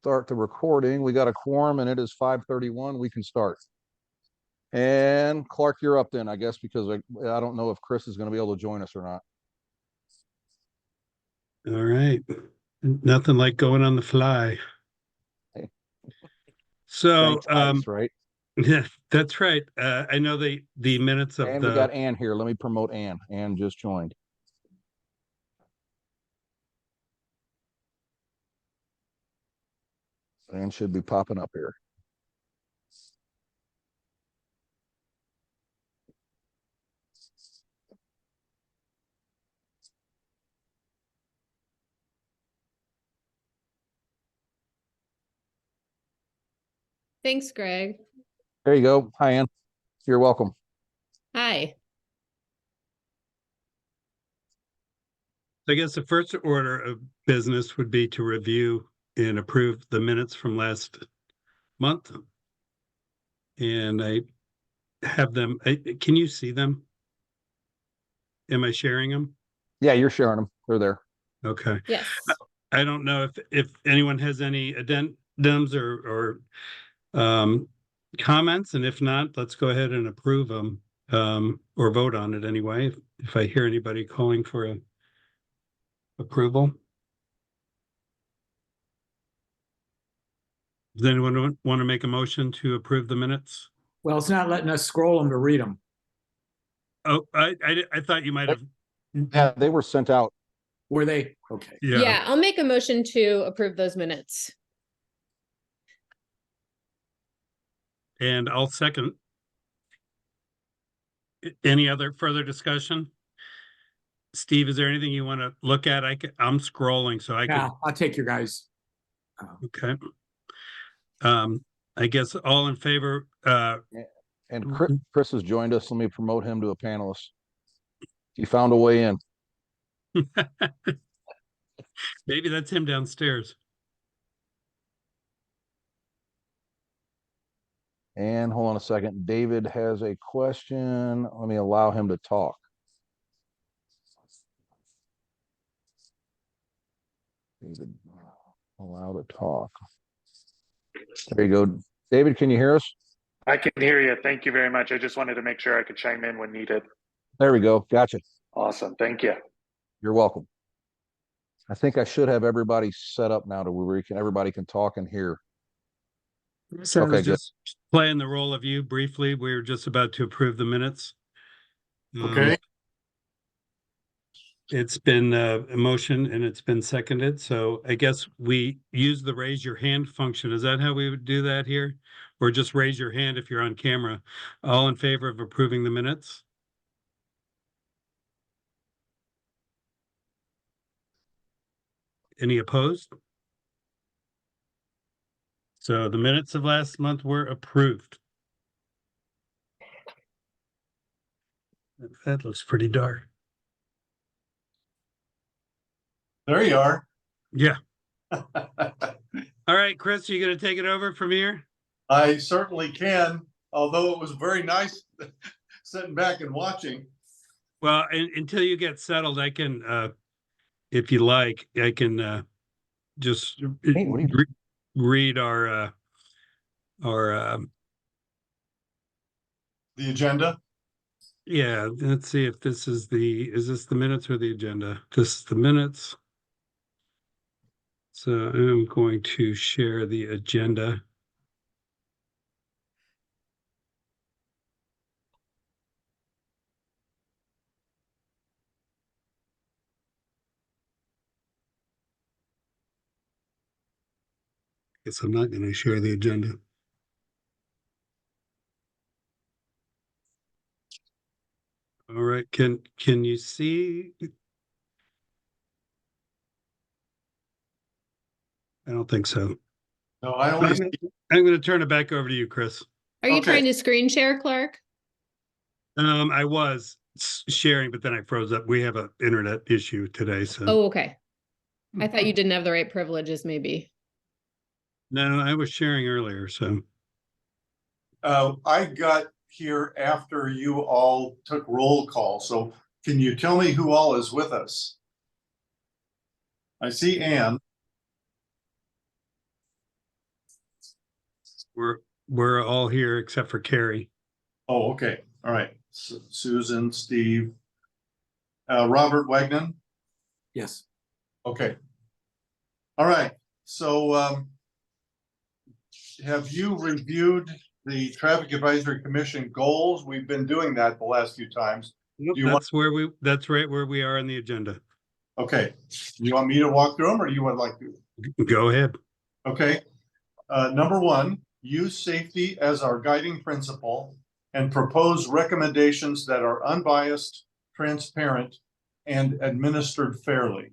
start the recording. We got a quorum and it is 5:31. We can start. And Clark, you're up then, I guess, because I don't know if Chris is going to be able to join us or not. All right. Nothing like going on the fly. Hey. So, Thanks, right? Yeah, that's right. I know the minutes of And we got Ann here. Let me promote Ann. Ann just joined. Ann should be popping up here. Thanks, Greg. There you go. Hi, Ann. You're welcome. Hi. I guess the first order of business would be to review and approve the minutes from last month. And I have them. Can you see them? Am I sharing them? Yeah, you're sharing them. They're there. Okay. Yes. I don't know if anyone has any addendums or comments, and if not, let's go ahead and approve them or vote on it anyway. If I hear anybody calling for a approval. Does anyone want to make a motion to approve the minutes? Well, it's not letting us scroll them to read them. Oh, I thought you might have. Yeah, they were sent out. Were they? Okay. Yeah, I'll make a motion to approve those minutes. And I'll second. Any other further discussion? Steve, is there anything you want to look at? I'm scrolling, so I can. I'll take your guys. Okay. I guess all in favor. And Chris has joined us. Let me promote him to a panelist. He found a way in. Maybe that's him downstairs. And hold on a second. David has a question. Let me allow him to talk. David, allow to talk. There you go. David, can you hear us? I can hear you. Thank you very much. I just wanted to make sure I could chime in when needed. There we go. Gotcha. Awesome. Thank you. You're welcome. I think I should have everybody set up now to where everybody can talk and hear. So Okay, I was just playing the role of you briefly. We were just about to approve the minutes. Okay. It's been a motion and it's been seconded. So I guess we use the raise your hand function. Is that how we would do that here? Or just raise your hand if you're on camera? All in favor of approving the minutes? Any opposed? So the minutes of last month were approved. That looks pretty dark. There you are. Yeah. All right, Chris, you going to take it over from here? I certainly can, although it was very nice sitting back and watching. Well, until you get settled, I can, if you like, I can just read our The agenda. yeah, let's see if this is this the minutes or the agenda? This is the minutes. So I'm going to share the agenda. Guess I'm not going to share the agenda. All right, can you see? I don't think so. No, I only. I'm going to turn it back over to you, Chris. Are you Okay. trying to screen share, Clark? I was sharing, but then I froze up. We have an internet issue today, so. Oh, okay. I thought you didn't have the right privileges, maybe. No, I was sharing earlier, so. I got here after you all took roll call. So can you tell me who all is with us? I see Ann. We're all here except for Carrie. Oh, okay, all right. Susan, Steve. Robert Wagnon, Yes. okay. All right, so, have you reviewed the Traffic Advisory Commission goals? We've been doing that the last few times. Nope, Do you want- that's right where we are on the agenda. Okay, you want me to walk through them or you would like to? Go ahead. Okay, number one, use safety as our guiding principle and propose recommendations that are unbiased, transparent, and administered fairly.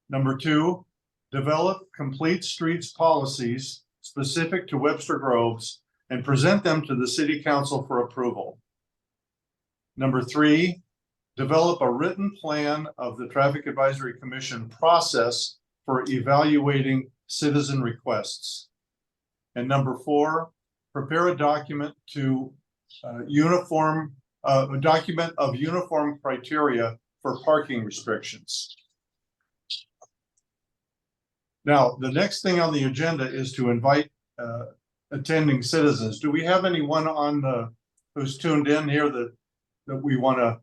Number two, develop complete streets policies specific to Webster Groves and present them to the city council for approval. Number three, develop a written plan of the Traffic Advisory Commission process for evaluating citizen requests. And number four, prepare a document to a document of uniform criteria for parking restrictions. Now, the next thing on the agenda is to invite attending citizens. Do we have anyone on the who's tuned in here that we want to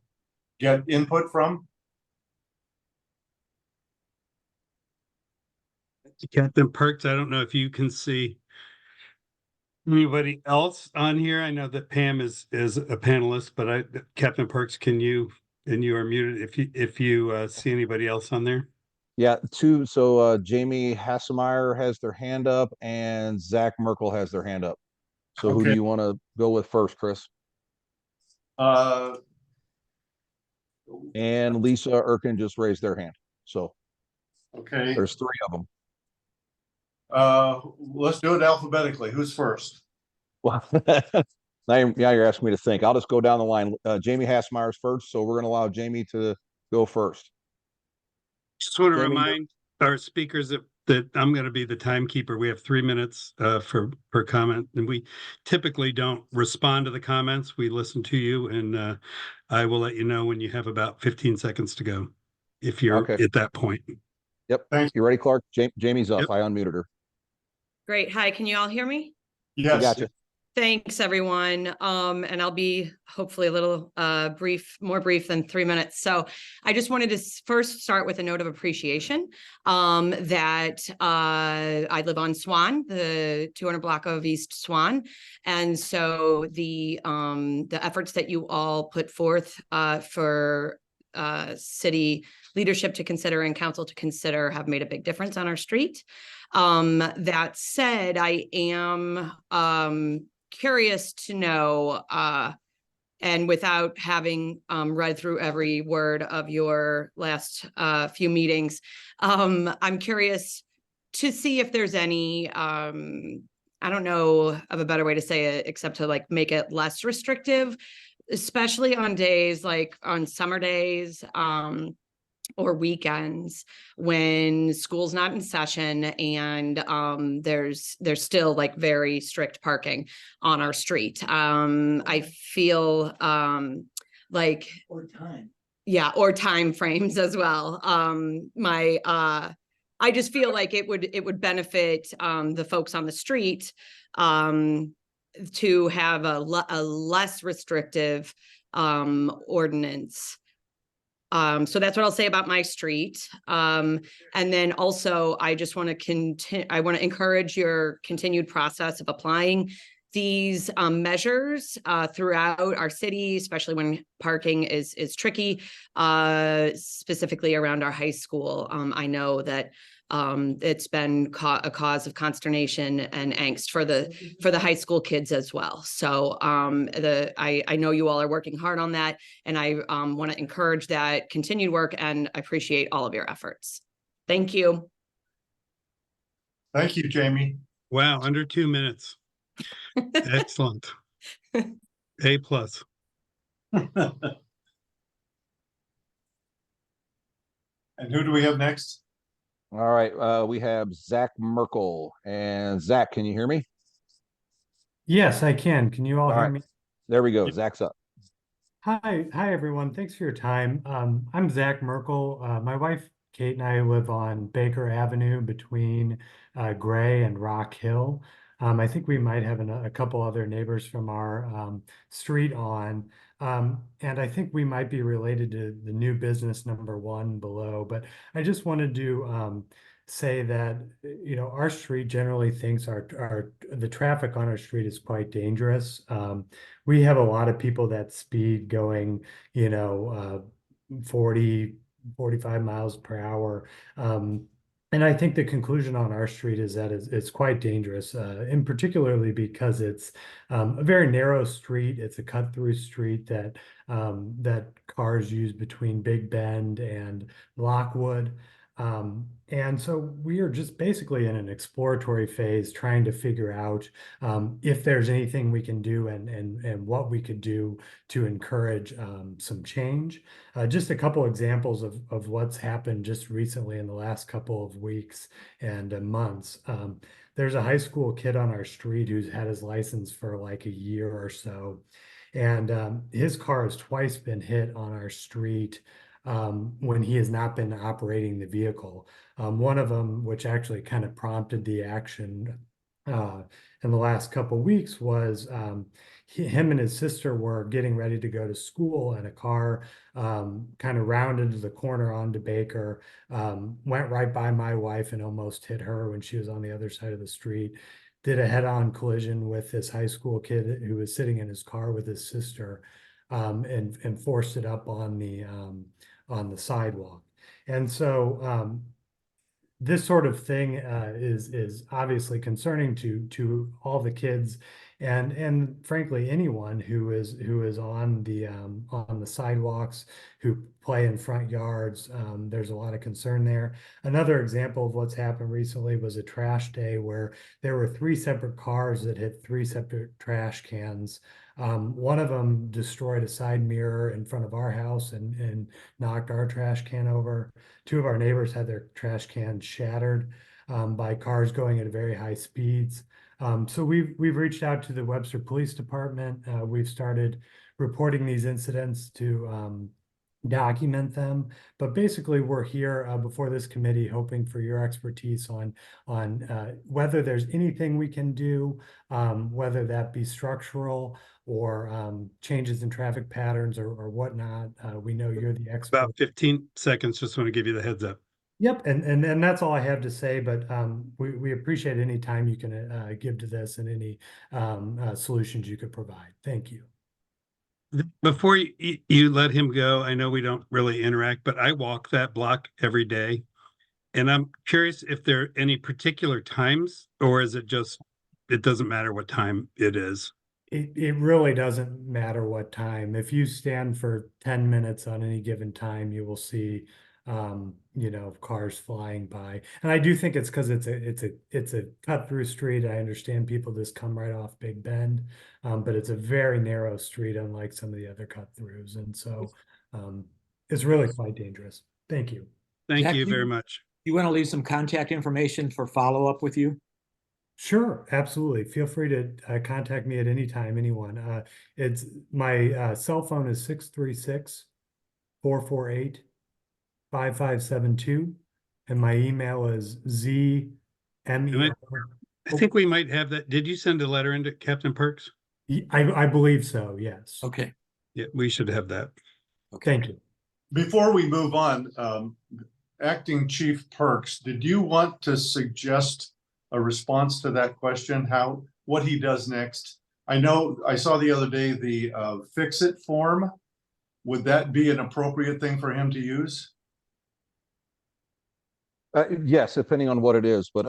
get input from? Captain Perks, I don't know if you can see anybody else on here. I know that Pam is a panelist, but Captain Perks, can you, and you are muted if you see anybody else on there? Yeah, two. So Jamie Hassemeyer has their hand up and Zach Merkel has their hand up. So who do Okay. you want to go with first, Chris? And Lisa Erkin just raised their hand. So Okay, there's three of them. let's do it alphabetically. Who's first? Well, now you're asking me to think. I'll just go down the line. Jamie Hassemeyer's first, so we're going to allow Jamie to go first. Just want to Jamie, remind our speakers that I'm going to be the timekeeper. We have 3 minutes per comment, and we typically don't respond to the comments. We listen to you, and I will let you know when you have about 15 seconds to go, if you're Okay. at that point. Yep. Thanks. You ready, Clark? Jamie's up. Yep. I unmuted her. Great. Hi, can you all hear me? We Yes. gotcha. Thanks, everyone. And I'll be hopefully a little more brief than 3 minutes. So I just wanted to first start with a note of appreciation that I live on Swan, the 200 block of East Swan. And so the efforts that you all put forth for city leadership to consider and council to consider have made a big difference on our street. That said, I am curious to know, and without having read through every word of your last few meetings, I'm curious to see if there's any, I don't know of a better way to say it, except to like make it less restrictive, especially on days like on summer days, or weekends when school's not in session and there's still like very strict parking on our street. I feel like Or time. yeah, or time frames as well. I just feel like it would benefit the folks on the street to have a less restrictive ordinance. So that's what I'll say about my street. And then also, I just want to I want to encourage your continued process of applying these measures throughout our city, especially when parking is tricky, specifically around our high school. I know that it's been a cause of consternation and angst for the high school kids as well. So I know you all are working hard on that, and I want to encourage that continued work, and I appreciate all of your efforts. Thank you. Thank you, Jamie. Wow, under 2 minutes. Excellent. A+. And who do we have next? All right. We have Zach Merkel. And Zach, can you hear me? Yes, I can. Can you all hear right. me? There we go. Zach's up. Hi, everyone. Thanks for your time. I'm Zach Merkel. My wife Kate and I live on Baker Avenue between Gray and Rock Hill. I think we might have a couple other neighbors from our street on. And I think we might be related to the new business number 1 below, but I just wanted to say that, our street generally thinks the traffic on our street is quite dangerous. We have a lot of people that speed going, 40, 45 miles per hour. And I think the conclusion on our street is that it's quite dangerous, and particularly because it's a very narrow street. It's a cut-through street that cars use between Big Bend and Lockwood. And so we are just basically in an exploratory phase, trying to figure out if there's anything we can do and what we could do to encourage some change. Just a couple examples of what's happened just recently in the last couple of weeks and months. There's a high school kid on our street who's had his license for like a year or so. And his car has twice been hit on our street when he has not been operating the vehicle. One of them, which actually kind of prompted the action in the last couple weeks, was him and his sister were getting ready to go to school, and a car kind of rounded the corner onto Baker, went right by my wife and almost hit her when she was on the other side of the street. Did a head-on collision with this high school kid who was sitting in his car with his sister, and forced it up on the sidewalk. And so this sort of thing is obviously concerning to all the kids and frankly anyone who is on the sidewalks, who play in front yards. There's a lot of concern there. Another example of what's happened recently was a trash day where there were 3 separate cars that hit 3 separate trash cans. One of them destroyed a side mirror in front of our house and knocked our trash can over. 2 of our neighbors had their trash cans shattered by cars going at very high speeds. So we've reached out to the Webster Police Department. We've started reporting these incidents to document them. But basically, we're here before this committee hoping for your expertise on whether there's anything we can do, whether that be structural or changes in traffic patterns or whatnot. We know you're the expert. About 15 seconds. Just want to give you the heads up. Yep, and that's all I have to say, but we appreciate any time you can give to this and any solutions you could provide. Thank you. Before you let him go, I know we don't really interact, but I walk that block every day. And I'm curious if there are any particular times, or is it just, it doesn't matter what time it is? It really doesn't matter what time. If you stand for 10 minutes on any given time, you will see cars flying by. And I do think it's because it's a cut through street. I understand people just come right off Big Bend, but it's a very narrow street, unlike some of the other cut throughs. And so it's really quite dangerous. Thank you. Thank Jack, you very much. You want to leave some contact information for follow-up with you? Sure, absolutely. Feel free to contact me at any time, anyone. It's my cell phone is 636-448-5572, and my email is ZME. I think we might have that. Did you send a letter into Captain Perks? I believe so, yes. Okay. Yeah, we should have that. Thank you. Before we move on, Acting Chief Perks, did you want to suggest a response to that question, what he does next? I know I saw the other day the fix-it form. Would that be an appropriate thing for him to use? Yes, depending on what it is, but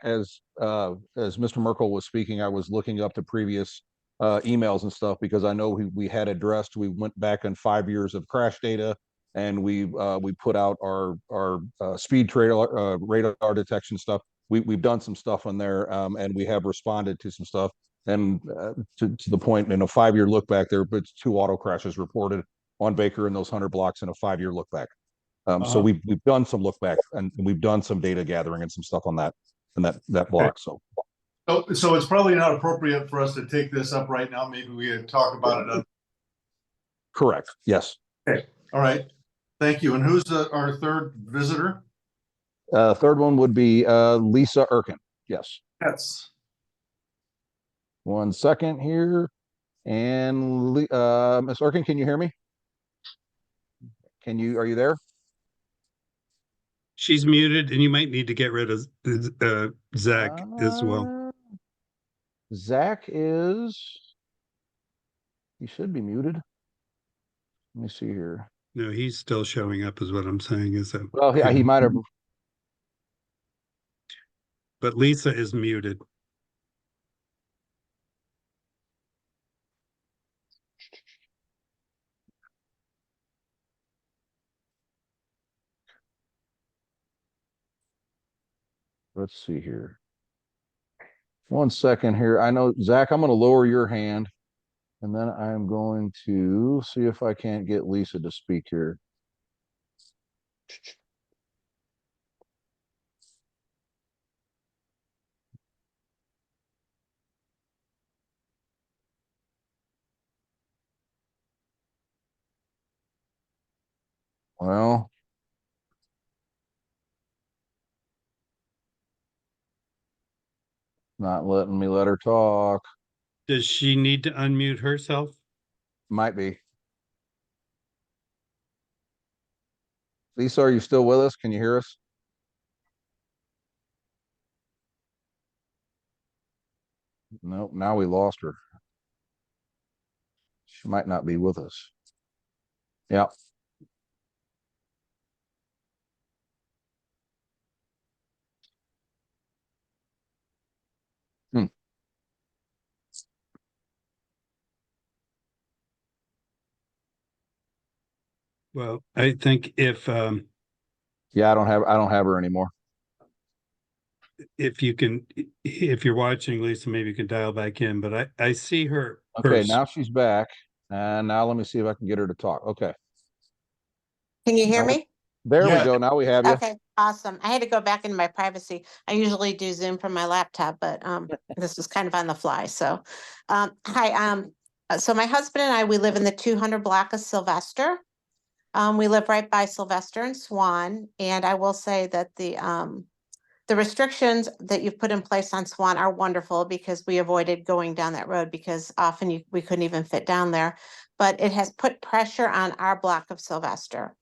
as Mr. Merkel was speaking, I was looking up the previous emails and stuff because I know we had addressed. We went back in 5 years of crash data, and we put out our speed trailer radar detection stuff. We've done some stuff on there, and we have responded to some stuff. And to the point, in a 5-year look back, there but 2 auto crashes reported on Baker in those 100 blocks in a 5-year look back. So we've done some look back, and we've done some data gathering and some stuff on that block. So it's probably not appropriate for us to take this up right now. Maybe we could talk about it. Correct. Yes. Okay. All right. Thank you. And who's our third visitor? Third one would be Lisa Erkin. Yes. Yes. 1 second here. And Ms. Erkin, can you hear me? Are you there? She's muted, and you might need to get rid of Zach as well. Zach he should be muted. Let me see here. No, he's still showing up, is what I'm saying. Is that? Well, he might have. But Lisa is muted. Let's see here. 1 second here. I know, Zach, I'm going to lower your hand, and then I'm going to see if I can't get Lisa to speak here. Well, not letting me let her talk. Does she need to unmute herself? Might be. Lisa, are you still with us? Can you hear us? Nope, now we lost her. She might not be with us. Yeah. Well, I think Yeah, I don't have her anymore. if you're watching, Lisa, maybe you can dial back in. But I see her. Okay, now she's back. And now let me see if I can get her to talk. Okay. Can you hear Now- me? There we Yeah. go. Now we have you. Okay, awesome. I had to go back into my privacy. I usually do Zoom from my laptop, but this was kind of on the fly. So hi, so my husband and I, we live in the 200 block of Sylvester. We live right by Sylvester and Swan, and I will say that the restrictions that you've put in place on Swan are wonderful because we avoided going down that road because often we couldn't even fit down there. But it has put pressure on our block of Sylvester.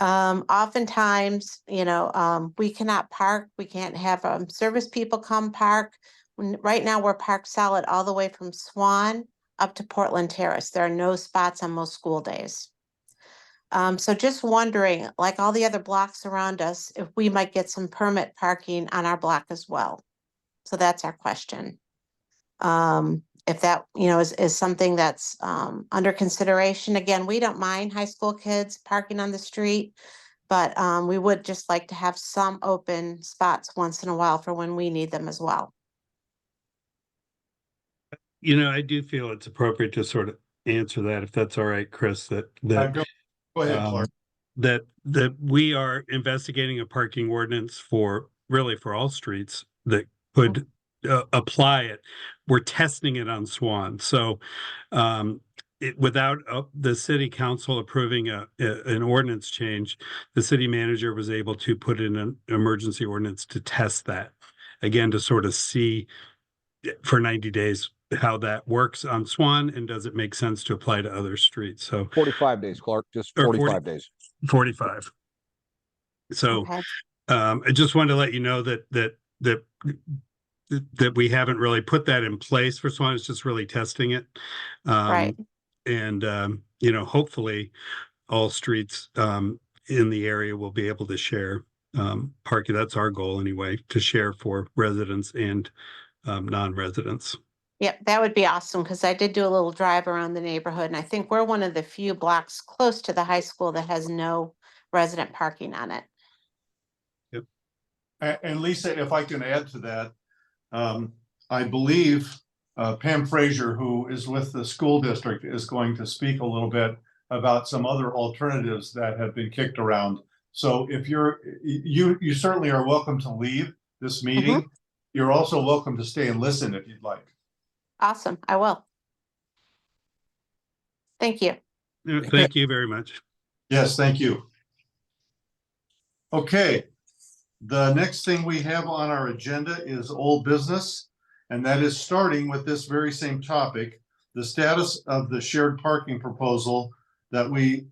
Oftentimes, we cannot park, we can't have service people come park. Right now, we're parked solid all the way from Swan up to Portland Terrace. There are no spots on most school days. So just wondering, like all the other blocks around us, if we might get some permit parking on our block as well. So that's our question. If that, is something that's under consideration. Again, we don't mind high school kids parking on the street, but we would just like to have some open spots once in a while for when we need them as well. I do feel it's appropriate to sort of answer that, if that's all right, Chris. That Go ahead, Clark. that we are investigating a parking ordinance for all streets that could apply it. We're testing it on Swan. So without the city council approving an ordinance change, the city manager was able to put in an emergency ordinance to test that, again, to sort of see for 90 days how that works on Swan, and does it make sense to apply to other streets. So 45 days, Clark, just Or 45 days. 45. So Okay. I just wanted to let you know that we haven't really put that in place for Swan. It's just really testing it. Right. And hopefully all streets in the area will be able to share parking. That's our goal anyway, to share for residents and non-residents. Yep, that would be awesome because I did do a little drive around the neighborhood and I think we're one of the few blocks close to the high school that has no resident parking on it. And Lisa, if I can add to that, I believe Pam Frazier, who is with the school district, is going to speak a little bit about some other alternatives that have been kicked around. So if you certainly are welcome to leave this meeting. You're also welcome to stay and listen if you'd like. Awesome, I will. Thank you. Thank you very much. Yes, thank you. Okay, the next thing we have on our agenda is old business. and that is starting with this very same topic, the status of the shared parking proposal that we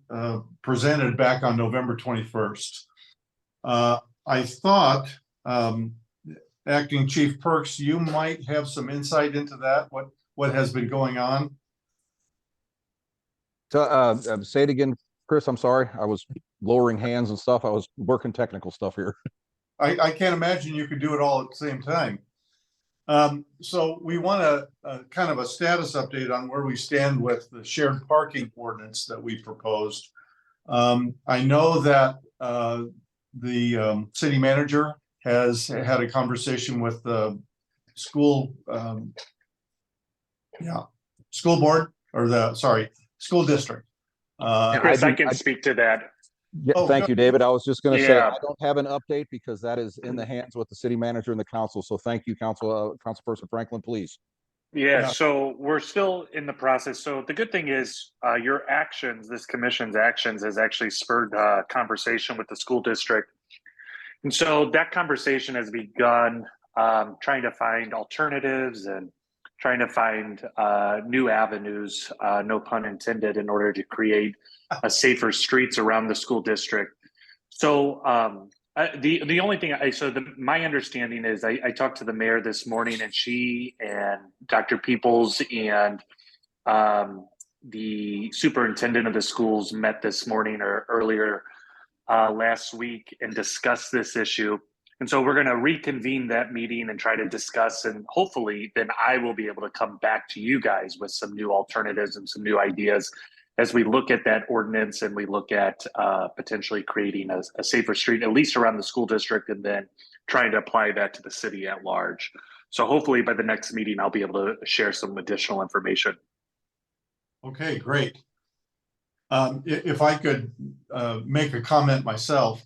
presented back on November 21st. I thought, Acting Chief Perks, you might have some insight into that, what has been going on? So, say it again, Chris, I'm sorry. I was lowering hands and stuff. I was working technical stuff here. I can't imagine you could do it all at the same time. So we want a kind of a status update on where we stand with the shared parking ordinance that we proposed. I know that the city manager has had a conversation with the school, school board, or school district. Chris, I do- can speak to that. Yeah, Oh, thank good. you, David. I was just gonna say, Yeah. I don't have an update because that is in the hands with the city manager and the council. So thank you, Councilperson Franklin, please. Yeah, Yeah. so we're still in the process. So the good thing is your actions, this commission's actions has actually spurred conversation with the school district. And so that conversation has begun trying to find alternatives and trying to find new avenues, no pun intended, in order to create a safer streets around the school district. So the only thing my understanding is I talked to the mayor this morning, and she and Dr. Peoples and the superintendent of the schools met this morning or earlier last week and discussed this issue. And so we're going to reconvene that meeting and try to discuss, and hopefully then I will be able to come back to you guys with some new alternatives and some new ideas as we look at that ordinance and we look at potentially creating a safer street, at least around the school district, and then trying to apply that to the city at large. So hopefully by the next meeting, I'll be able to share some additional information. Okay, great. If I could make a comment myself,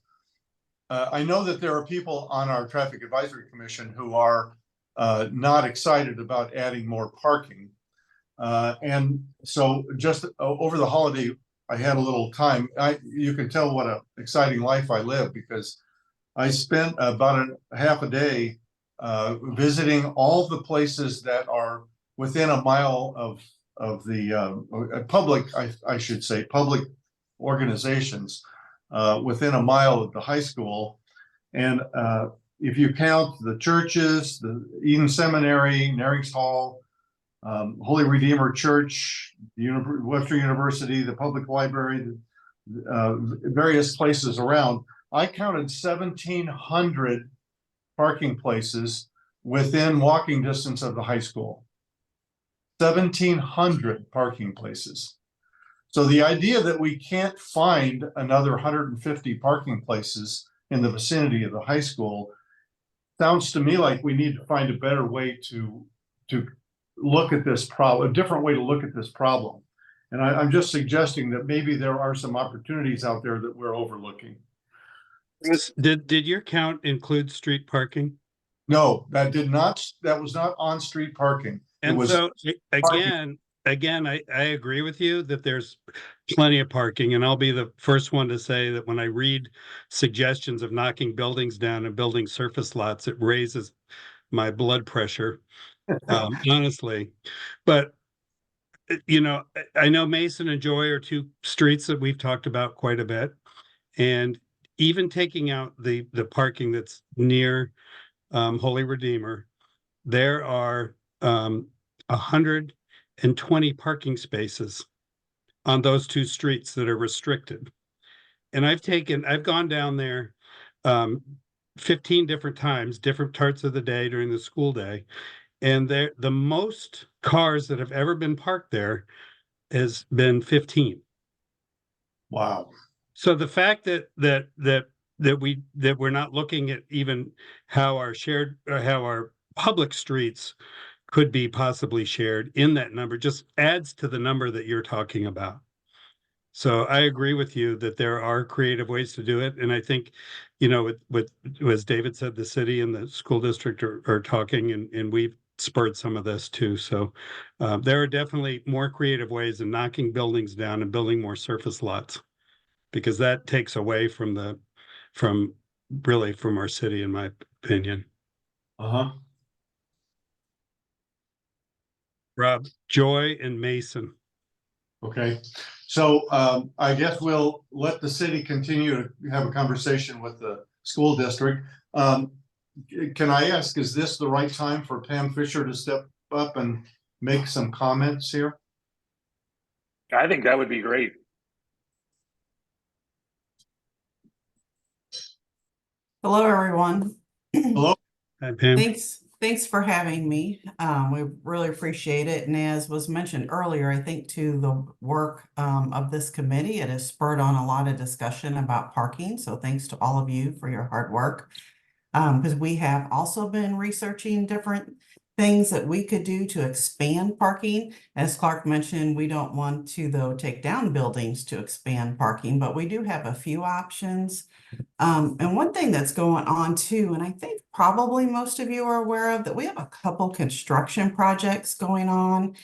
I know that there are people on our Traffic Advisory Commission who are not excited about adding more parking. And so just over the holiday, I had a little time. You can tell what an exciting life I live, because I spent about half a day visiting all the places that are within a mile of the public, I should say, public organizations within a mile of the high school. And if you count the churches, the Eden Seminary, Narings Hall, Holy Redeemer Church, Webster University, the public library, various places around, I counted 1,700 parking places within walking distance of the high school. 1,700 parking places. So the idea that we can't find another 150 parking places in the vicinity of the high school sounds to me like we need to find a better way to look at this problem, a different way to look at this problem. And I'm just suggesting that maybe there are some opportunities out there that we're overlooking. Did your count include street parking? No, that did not. That was not on street parking. And it was so again, I agree with you that there's plenty of parking, and I'll be the first one to say that when I read suggestions of knocking buildings down and building surface lots, it raises my blood pressure, honestly. But you know, I know Mason and Joy are two streets that we've talked about quite a bit, and even taking out the parking that's near Holy Redeemer, there are 120 parking spaces on those two streets that are restricted. And I've gone down there 15 different times, different parts of the day during the school day. And the most cars that have ever been parked there has been 15. wow. So the fact that we're not looking at even how our public streets could be possibly shared in that number just adds to the number that you're talking about. So I agree with you that there are creative ways to do it. And I think, you know, with as David said, the city and the school district are talking, and we've spurred some of this too. So there are definitely more creative ways in knocking buildings down and building more surface lots, because that takes away from our city, in my opinion. Uh-huh. Rob, Joy and Mason. Okay, so I guess we'll let the city continue to have a conversation with the school district. Can I ask, is this the right time for Pam Fisher to step up and make some comments here? I think that would be great. Hello, everyone. Hello? Hi, Pam. Thanks for having me. We really appreciate it. And as was mentioned earlier, I think to the work of this committee, it has spurred on a lot of discussion about parking. So thanks to all of you for your hard work. Because we have also been researching different things that we could do to expand parking. As Clark mentioned, we don't want to, though, take down buildings to expand parking, but we do have a few options. And one thing that's going on too, and I think probably most of you are aware of, that we have a couple construction projects going on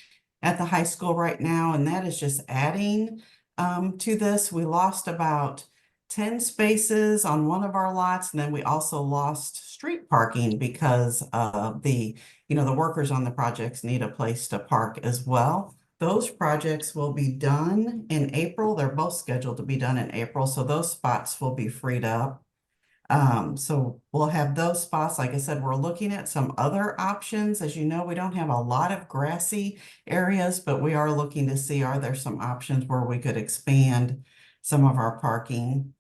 at the high school right now, and that is just adding to this. We lost about 10 spaces on one of our lots, and then we also lost street parking because of the workers on the projects need a place to park as well. Those projects will be done in April. They're both scheduled to be done in April, so those spots will be freed up. So we'll have those spots. Like I said, we're looking at some other options. As you know, we don't have a lot of grassy areas, but we are looking to see, are there some options where we could expand some of our parking.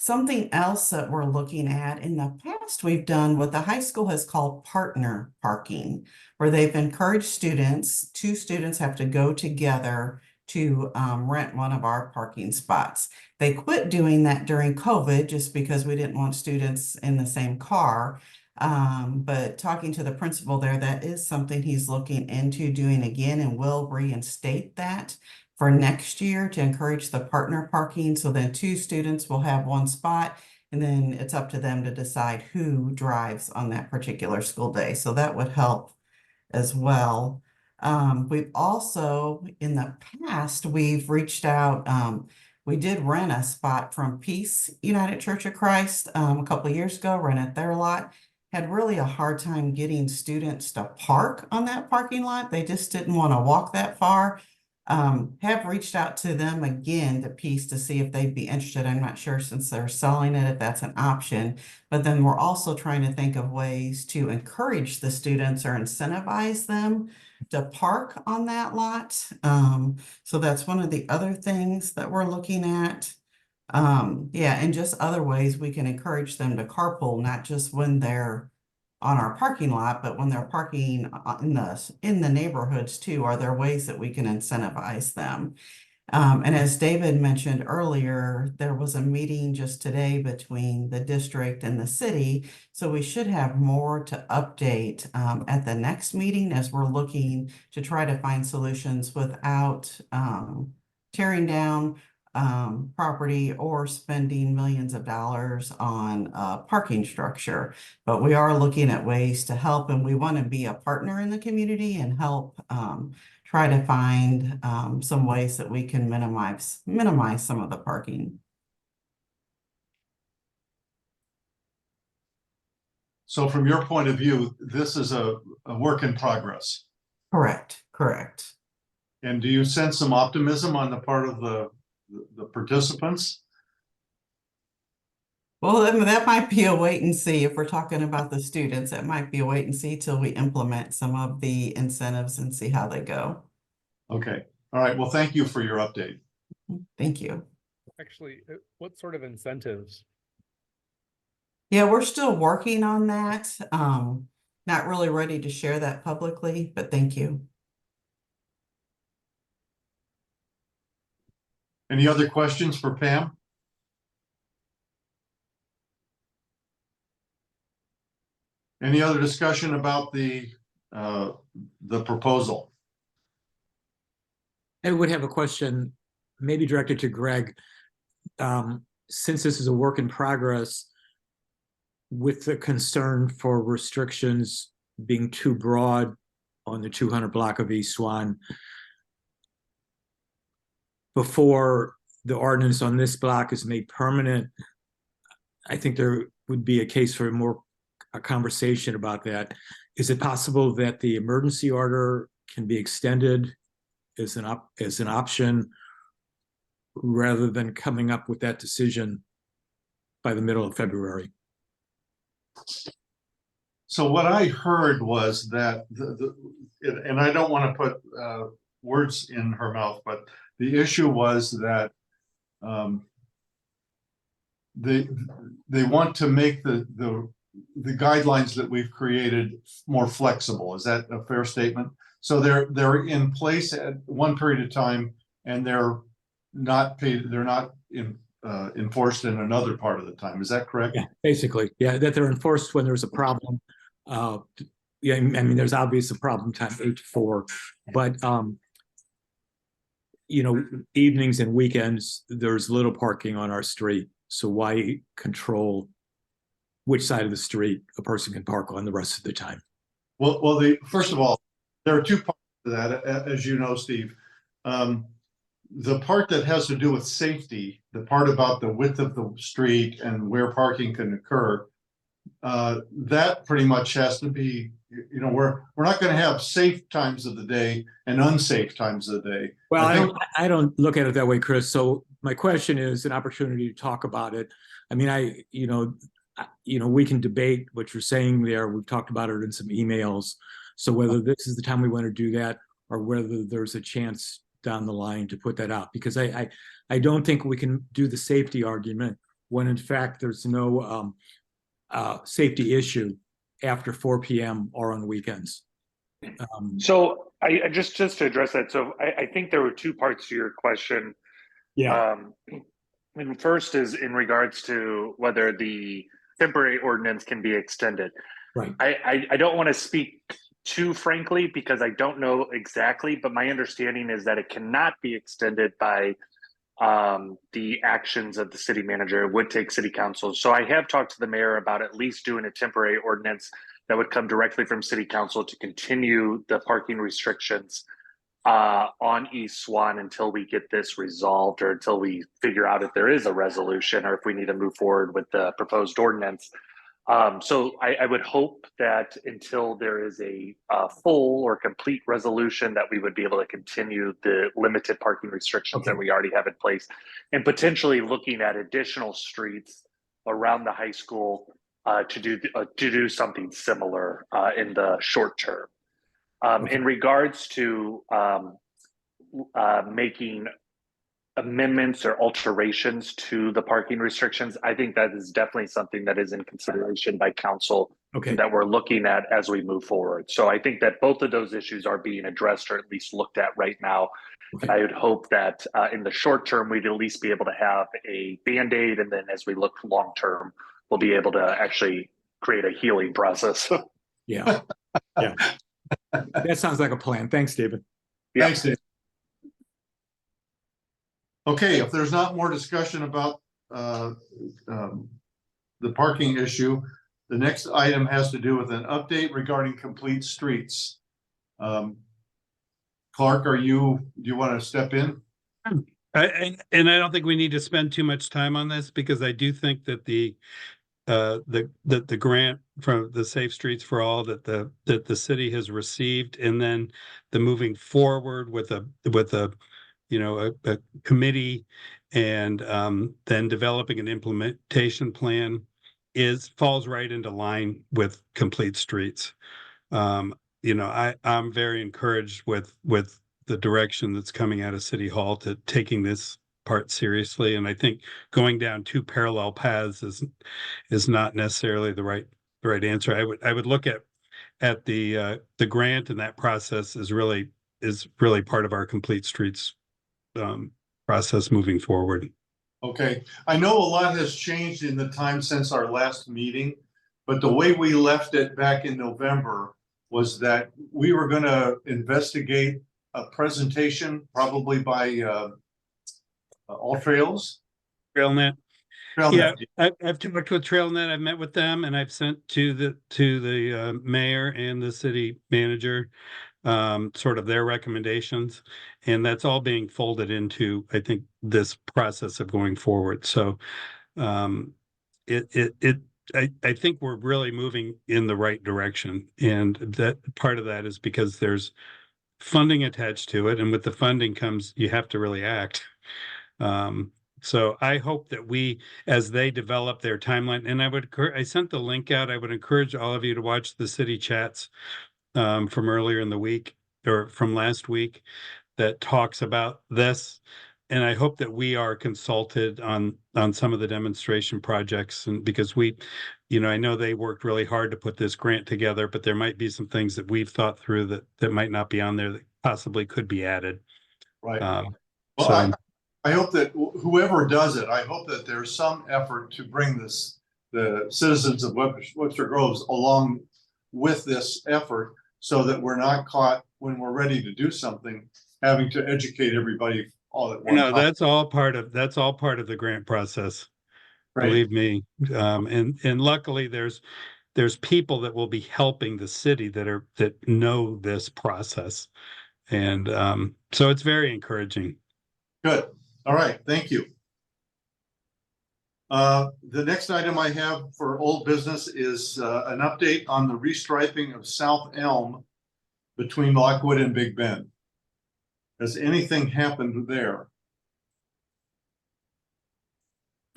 Something else that we're looking at, in the past, we've done what the high school has called partner parking, where they've encouraged students, two students have to go together to rent one of our parking spots. They quit doing that during COVID just because we didn't want students in the same car. But talking to the principal there, that is something he's looking into doing again, and will reinstate that for next year to encourage the partner parking. So then two students will have one spot, and then it's up to them to decide who drives on that particular school day. So that would help as well. We've also, in the past, we've reached out. We did rent a spot from Peace United Church of Christ a couple of years ago, rented their lot. Had really a hard time getting students to park on that parking lot. They just didn't want to walk that far. Have reached out to them again, to Peace, to see if they'd be interested. I'm not sure, since they're selling it, if that's an option. But then we're also trying to think of ways to encourage the students or incentivize them to park on that lot. So that's one of the other things that we're looking at. And just other ways we can encourage them to carpool, not just when they're on our parking lot, but when they're parking in the neighborhoods too. Are there ways that we can incentivize them? And as David mentioned earlier, there was a meeting just today between the district and the city. So we should have more to update at the next meeting, as we're looking to try to find solutions without tearing down property or spending millions of dollars on parking structure. But we are looking at ways to help, and we want to be a partner in the community and help try to find some ways that we can minimize some of the parking. So from your point of view, this is a work in progress. Correct. And do you sense some optimism on the part of the participants? Well, that might be a wait and see. If we're talking about the students, it might be a wait and see till we implement some of the incentives and see how they go. Okay. All right. Well, thank you for your update. Thank you. Actually, what sort of incentives? Yeah, we're still working on that. Not really ready to share that publicly, but thank you. Any other questions for Pam? Any other discussion about the proposal? I would have a question, maybe directed to Greg. Since this is a work in progress, with the concern for restrictions being too broad on the 200 block of East Swan, before the ordinance on this block is made permanent, I think there would be a case for a conversation about that. Is it possible that the emergency order can be extended as an option rather than coming up with that decision by the middle of February. So what I heard was that and I don't want to put words in her mouth, but the issue was that they want to make the guidelines that we've created more flexible. Is that a fair statement? So they're in place at one period of time, and they're not paid. They're not enforced in another part of the time. Is that correct? Yeah, basically, yeah, that they're enforced when there's a problem. Yeah, I mean, there's obviously a problem time 8 to 4, but you know, evenings and weekends, there's little parking on our street. So why control which side of the street a person can park on the rest of the time? Well, first of all, there are two parts to that, as you know, Steve. The part that has to do with safety, the part about the width of the street and where parking can occur, that pretty much has to be, you know, we're not going to have safe times of the day and unsafe times of the day. Well, I don't look at it that way, Chris. So my question is an opportunity to talk about it. I mean, you know, we can debate what you're saying there. We've talked about it in some emails. So whether this is the time we want to do that or whether there's a chance down the line to put that out, because I don't think we can do the safety argument when in fact there's no safety issue after 4 p.m. or on the weekends. So I just to address that. So I think there were two parts to your question. Yeah. And first is in regards to whether the temporary ordinance can be extended. Right. I don't want to speak too frankly because I don't know exactly, but my understanding is that it cannot be extended by the actions of the city manager. It would take city council. So I have talked to the mayor about at least doing a temporary ordinance that would come directly from city council to continue the parking restrictions on East Swan until we get this resolved or until we figure out if there is a resolution or if we need to move forward with the proposed ordinance. So I would hope that until there is a full or complete resolution that we would be able to continue the limited parking restrictions that we already have in place and potentially looking at additional streets around the high school to do something similar in the short term. In regards to making amendments or alterations to the parking restrictions, I think that is definitely something that is in consideration by council that we're looking at as we move forward. So I think that both of those issues are being addressed or at least looked at right now. I would hope that in the short term, we'd at least be able to have a Band-Aid. And then as we look long term, we'll be able to actually create a healing process. Yeah. Yeah. That sounds like a plan. Thanks, David. Yeah. Thanks, Dave. Okay, if there's not more discussion about the parking issue, the next item has to do with an update regarding complete streets. Clark, do you want to step in? And I don't think we need to spend too much time on this because I do think that the grant from the Safe Streets for All that the city has received, and then the moving forward with a committee and then developing an implementation plan falls right into line with complete streets. I'm very encouraged with the direction that's coming out of City Hall to taking this part seriously. And I think going down two parallel paths is not necessarily the right answer. I would look at the grant, and that process is really part of our complete streets process moving forward. Okay, I know a lot has changed in the time since our last meeting, but the way we left it back in November was that we were going to investigate a presentation probably by All Trails. TrailNet. TrailNet. Yeah, I've talked with TrailNet. I've met with them, and I've sent to the mayor and the city manager sort of their recommendations, and that's all being folded into, I think, this process of going forward. So I think we're really moving in the right direction, and that part of that is because there's funding attached to it, and with the funding comes, you have to really act. So I hope that we, as they develop their timeline, and I sent the link out. I would encourage all of you to watch the city chats from earlier in the week or from last week that talks about this. And I hope that we are consulted on some of the demonstration projects, and because I know they worked really hard to put this grant together, but there might be some things that we've thought through that might not be on there that possibly could be added. Right. Well, Well, I hope that whoever does it, I hope that there's some effort to bring the citizens of Webster Groves along with this effort, so that we're not caught when we're ready to do something, having to educate everybody all at one no, time. that's all part of the grant process. Right. Believe me. And luckily there's people that will be helping the city that know this process. And so it's very encouraging. Good. All right. Thank you. The next item I have for old business is an update on the restriping of South Elm between Lockwood and Big Bend. Has anything happened there?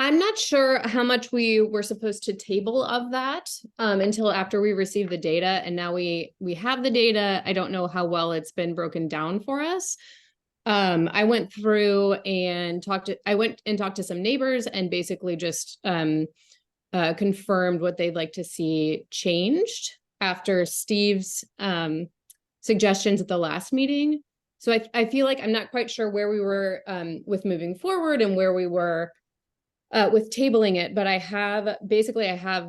I'm not sure how much we were supposed to table of that until after we received the data, and now we have the data. I don't know how well it's been broken down for us. I went through and talked to some neighbors and basically just confirmed what they'd like to see changed after Steve's suggestions at the last meeting. So I feel like I'm not quite sure where we were with moving forward and where we were with tabling it, but I have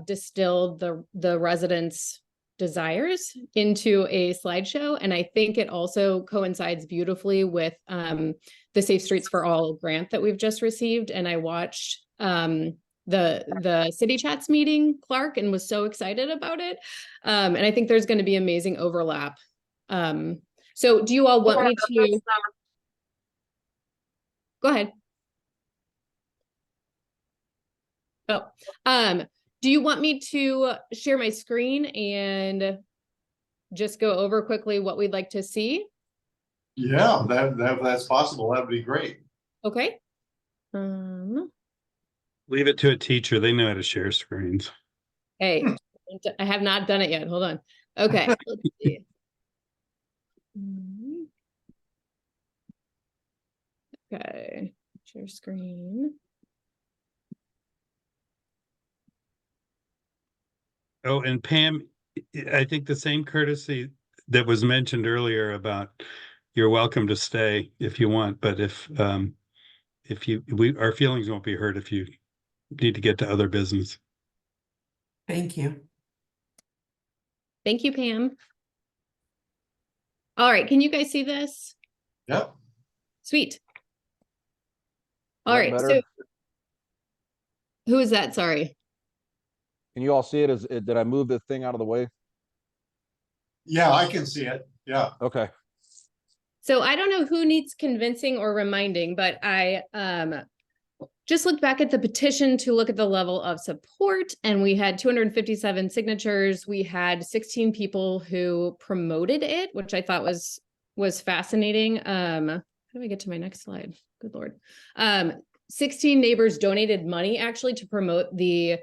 distilled the residents' desires into a slideshow, and I think it also coincides beautifully with the Safe Streets for All grant that we've just received. And I watched the City Chats meeting, Clark, and was so excited about it. And I think there's going to be amazing overlap. So do you all want me to go ahead? Oh, do you want me to share my screen and just go over quickly what we'd like to see? Yeah, that's possible. That would be great. Okay. Leave it to a teacher. They know how to share screens. Hey, I have not done it yet. Hold on. Okay. Let's see. Okay. Share screen. Oh, and Pam, I think the same courtesy that was mentioned earlier about you're welcome to stay if you want, but if our feelings won't be hurt if you need to get to other business. Thank you. Thank you, Pam. All right, can you guys see this? Yep. Sweet. All That right, better? so who is that? Sorry. Can you all see it? Did I move the thing out of the way? Yeah, I can see it. Yeah. Okay. So I don't know who needs convincing or reminding, but I just looked back at the petition to look at the level of support, and we had 257 signatures. We had 16 people who promoted it, which I thought was fascinating. How do I get to my next slide? Good Lord. 16 neighbors donated money actually to promote the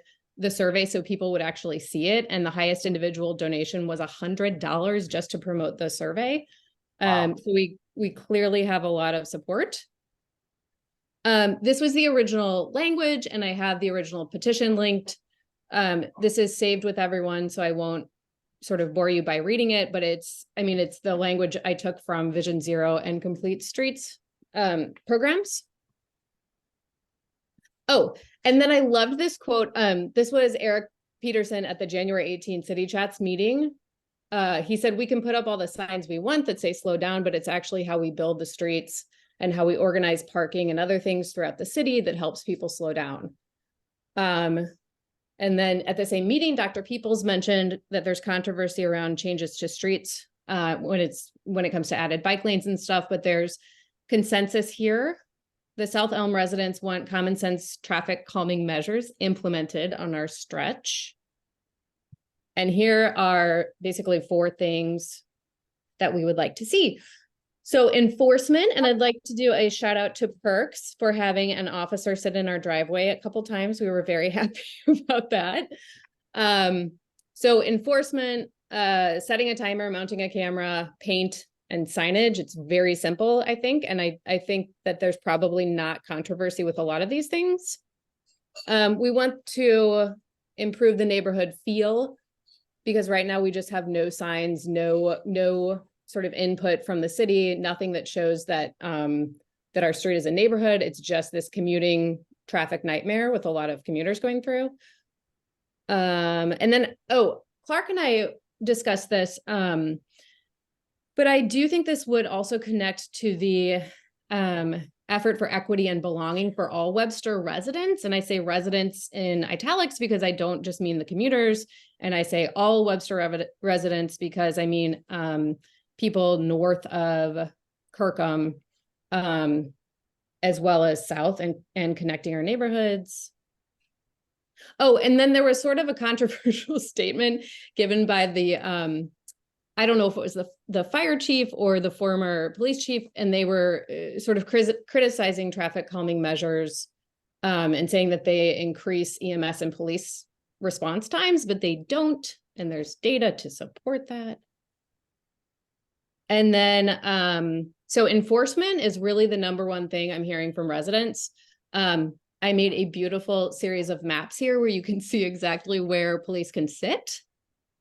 survey so people would actually see it. And the highest individual donation was $100 just to promote the survey. Wow. So we clearly have a lot of support. This was the original language, and I have the original petition linked. This is saved with everyone, so I won't sort of bore you by reading it, but it's the language I took from Vision Zero and Complete Streets programs. Oh, and then I loved this quote. This was Eric Peterson at the January 18th City Chats meeting. He said, "We can put up all the signs we want that say slow down, but it's actually how we build the streets and how we organize parking and other things throughout the city that helps people slow down." And then at the same meeting, Dr. Peoples mentioned that there's controversy around changes to streets when it comes to added bike lanes and stuff, but there's consensus here. The South Elm residents want common sense traffic calming measures implemented on our stretch. And here are basically 4 things that we would like to see. So enforcement, and I'd like to do a shout out to Perks for having an officer sit in our driveway a couple times. We were very happy about that. So enforcement, setting a timer, mounting a camera, paint, and signage. It's very simple, I think. And I think that there's probably not controversy with a lot of these things. We want to improve the neighborhood feel, because right now we just have no signs, no sort of input from the city, nothing that shows that that our street is a neighborhood. It's just this commuting traffic nightmare with a lot of commuters going through. And then, Clark and I discussed this, but I do think this would also connect to the effort for equity and belonging for all Webster residents. And I say residents in italics because I don't just mean the commuters. And I say all Webster residents because I mean people north of Kirkham, as well as south and connecting our neighborhoods. Oh, and then there was sort of a controversial statement given by the, I don't know if it was the fire chief or the former police chief, and they were sort of criticizing traffic calming measures and saying that they increase EMS and police response times, but they don't, and there's data to support that. And then, so enforcement is really the number one thing I'm hearing from residents. I made a beautiful series of maps here where you can see exactly where police can sit.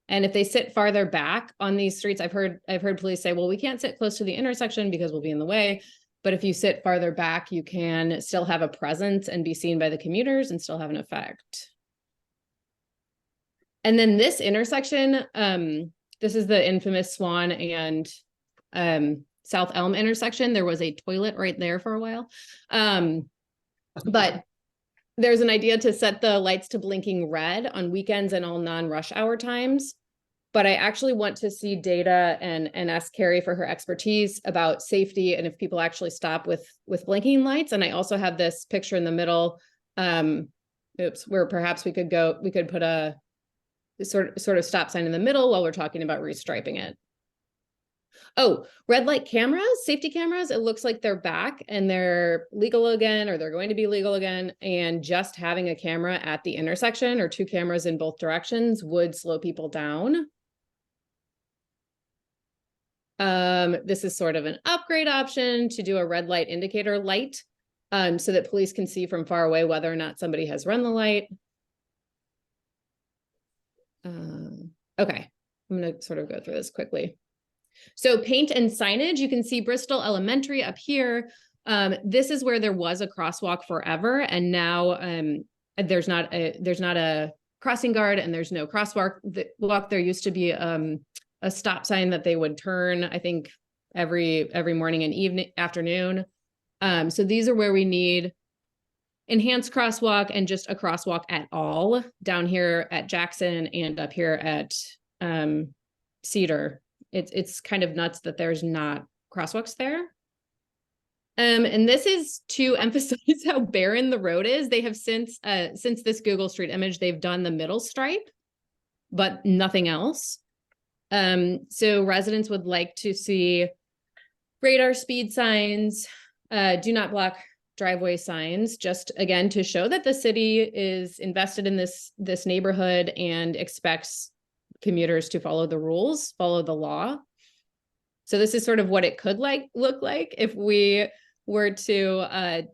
And if they sit farther back on these streets, I've heard police say, well, we can't sit close to the intersection because we'll be in the way. But if you sit farther back, you can still have a presence and be seen by the commuters and still have an effect. And then this intersection, this is the infamous Swan and South Elm intersection. There was a toilet right there for a while. But there's an idea to set the lights to blinking red on weekends and all non-rush hour times. But I actually want to see data and ask Carrie for her expertise about safety and if people actually stop with blinking lights. And I also have this picture in the middle, where perhaps we could put a sort of stop sign in the middle while we're talking about restriping it. Oh, red light cameras, safety cameras. It looks like they're back and they're legal again, or they're going to be legal again. And just having a camera at the intersection or two cameras in both directions would slow people down. This is sort of an upgrade option to do a red light indicator light, so that police can see from far away whether or not somebody has run the light. Okay, I'm going to sort of go through this quickly. So paint and signage, you can see Bristol Elementary up here. This is where there was a crosswalk forever, and now there's not a crossing guard and there's no crosswalk. There used to be a stop sign that they would turn, I think, every morning and afternoon. So these are where we need enhanced crosswalk and just a crosswalk at all down here at Jackson and up here at Cedar. It's kind of nuts that there's not crosswalks there. And this is to emphasize how barren the road is. They have since this Google Street image, they've done the middle stripe, but nothing else. So residents would like to see radar speed signs, do not block driveway signs, just again to show that the city is invested in this neighborhood and expects commuters to follow the rules, follow the law. So this is sort of what it could look like if we were to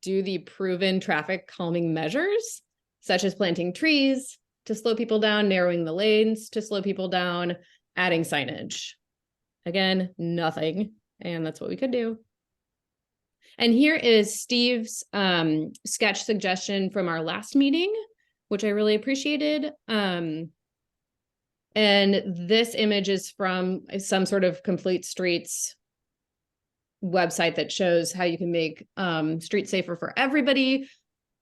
do the proven traffic calming measures, such as planting trees to slow people down, narrowing the lanes to slow people down, adding signage. Again, nothing. And that's what we could do. And here is Steve's sketch suggestion from our last meeting, which I really appreciated. And this image is from some sort of Complete Streets website that shows how you can make streets safer for everybody.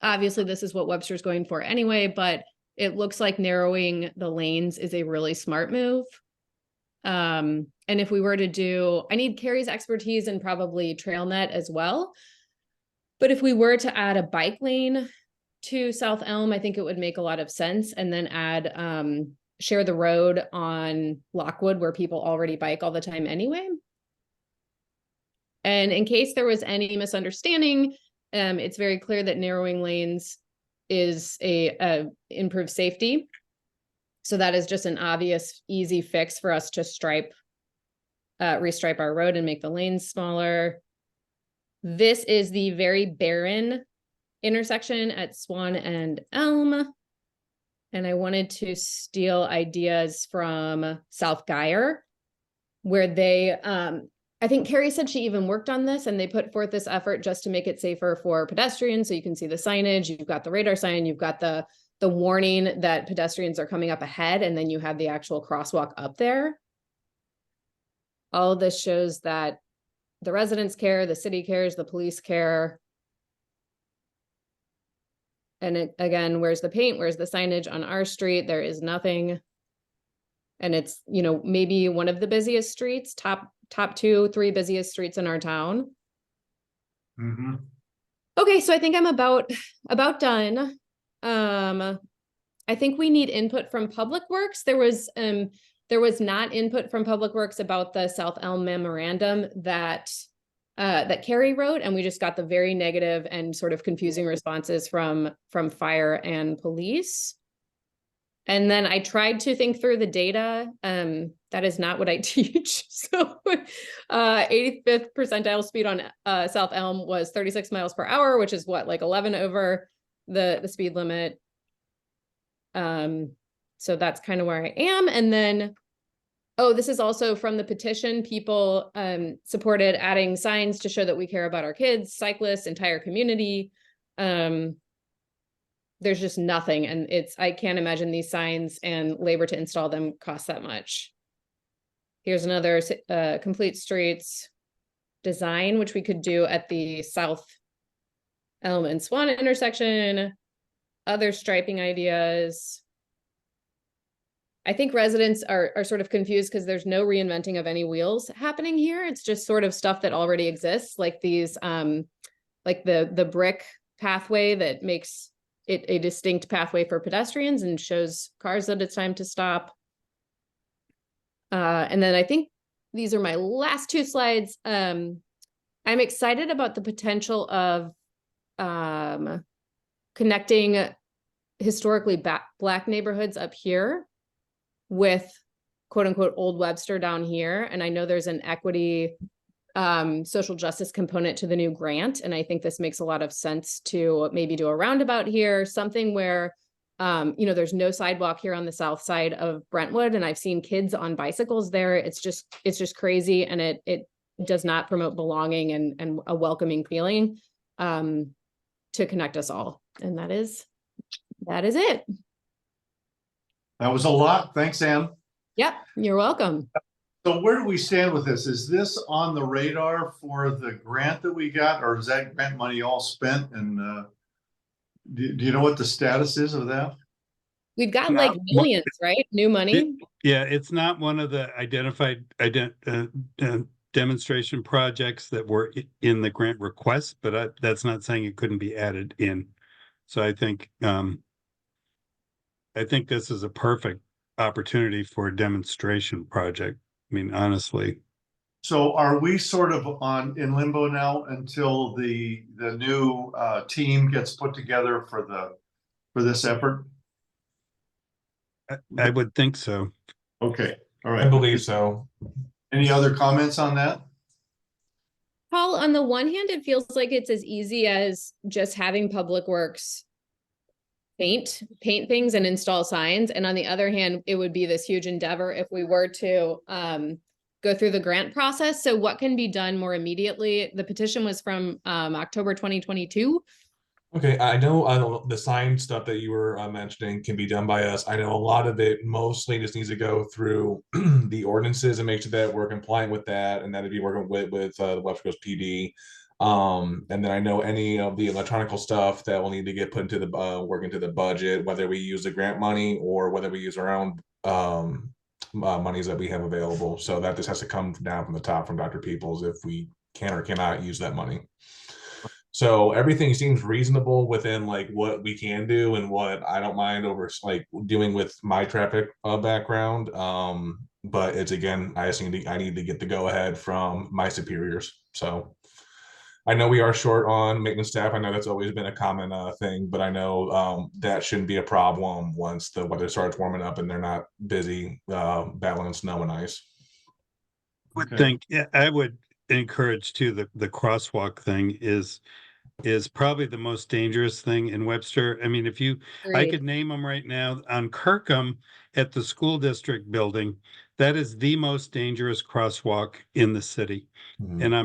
Obviously, this is what Webster's going for anyway, but it looks like narrowing the lanes is a really smart move. And if we were to do, I need Carrie's expertise and probably TrailNet as well. But if we were to add a bike lane to South Elm, I think it would make a lot of sense. And then add share the road on Lockwood where people already bike all the time anyway. And in case there was any misunderstanding, it's very clear that narrowing lanes is a improved safety. So that is just an obvious, easy fix for us to restripe our road and make the lanes smaller. This is the very barren intersection at Swan and Elm. And I wanted to steal ideas from South Geyer, where they, I think Carrie said she even worked on this, and they put forth this effort just to make it safer for pedestrians. So you can see the signage, you've got the radar sign, you've got the warning that pedestrians are coming up ahead, and then you have the actual crosswalk up there. All of this shows that the residents care, the city cares, the police care. And again, where's the paint? Where's the signage on our street? There is nothing. And it's, maybe one of the busiest streets, top 2, 3 busiest streets in our town. Mm-hmm. Okay, so I think I'm about done. I think we need input from Public Works. There was not input from Public Works about the South Elm memorandum that Carrie wrote, and we just got the very negative and sort of confusing responses from fire and police. And then I tried to think through the data. That is not what I teach. So 85th percentile speed on South Elm was 36 miles per hour, which is what, like 11 over the speed limit. So that's kind of where I am. And then, this is also from the petition. People supported adding signs to show that we care about our kids, cyclists, entire community. There's just nothing. And I can't imagine these signs and labor to install them cost that much. Here's another complete streets design, which we could do at the South Elm and Swan intersection. Other striping ideas. I think residents are sort of confused because there's no reinventing of any wheels happening here. It's just sort of stuff that already exists, like these, like the brick pathway that makes it a distinct pathway for pedestrians and shows cars that it's time to stop. And then I think these are my last 2 slides. I'm excited about the potential of connecting historically Black neighborhoods up here with quote unquote Old Webster down here. And I know there's an equity social justice component to the new grant. And I think this makes a lot of sense to maybe do a roundabout here, something where, there's no sidewalk here on the south side of Brentwood. And I've seen kids on bicycles there. It's just crazy. And it does not promote belonging and a welcoming feeling to connect us all. And that is it. That was a lot. Thanks, Ann. Yep, you're welcome. So where do we stand with this? Is this on the radar for the grant that we got, or is that grant money all spent? And do you know what the status is of that? We've got like millions, right? New money. Yeah, it's not one of the identified demonstration projects that were in the grant request, but that's not saying it couldn't be added in. So I think this is a perfect opportunity for a demonstration project. I mean, honestly. So are we sort of in limbo now until the new team gets put together for this effort? I would think so. Okay, all right. I believe so. Any other comments on that? Paul, on the one hand, it feels like it's as easy as just having Public Works paint things and install signs. And on the other hand, it would be this huge endeavor if we were to go through the grant process. So what can be done more immediately? The petition was from October 2022. Okay, I know the sign stuff that you were mentioning can be done by us. I know a lot of it mostly just needs to go through the ordinances and make sure that we're compliant with that, and that'd be working with the Webster Groves PD. And then I know any of the electronical stuff that will need to get put into the work into the budget, whether we use the grant money or whether we use our own monies that we have available. So that just has to come down from the top from Dr. Peoples if we can or cannot use that money. So everything seems reasonable within like what we can do and what I don't mind over like doing with my traffic background. But it's again, I need to get the go ahead from my superiors. So I know we are short on maintenance staff. I know that's always been a common thing, but I know that shouldn't be a problem once the weather starts warming up and they're not busy battling snow and ice. Would Okay. think, yeah, I would encourage too, the crosswalk thing is probably the most dangerous thing in Webster. I mean, I Agreed. could name them right now on Kirkham at the school district building. That is the most dangerous crosswalk in the city. And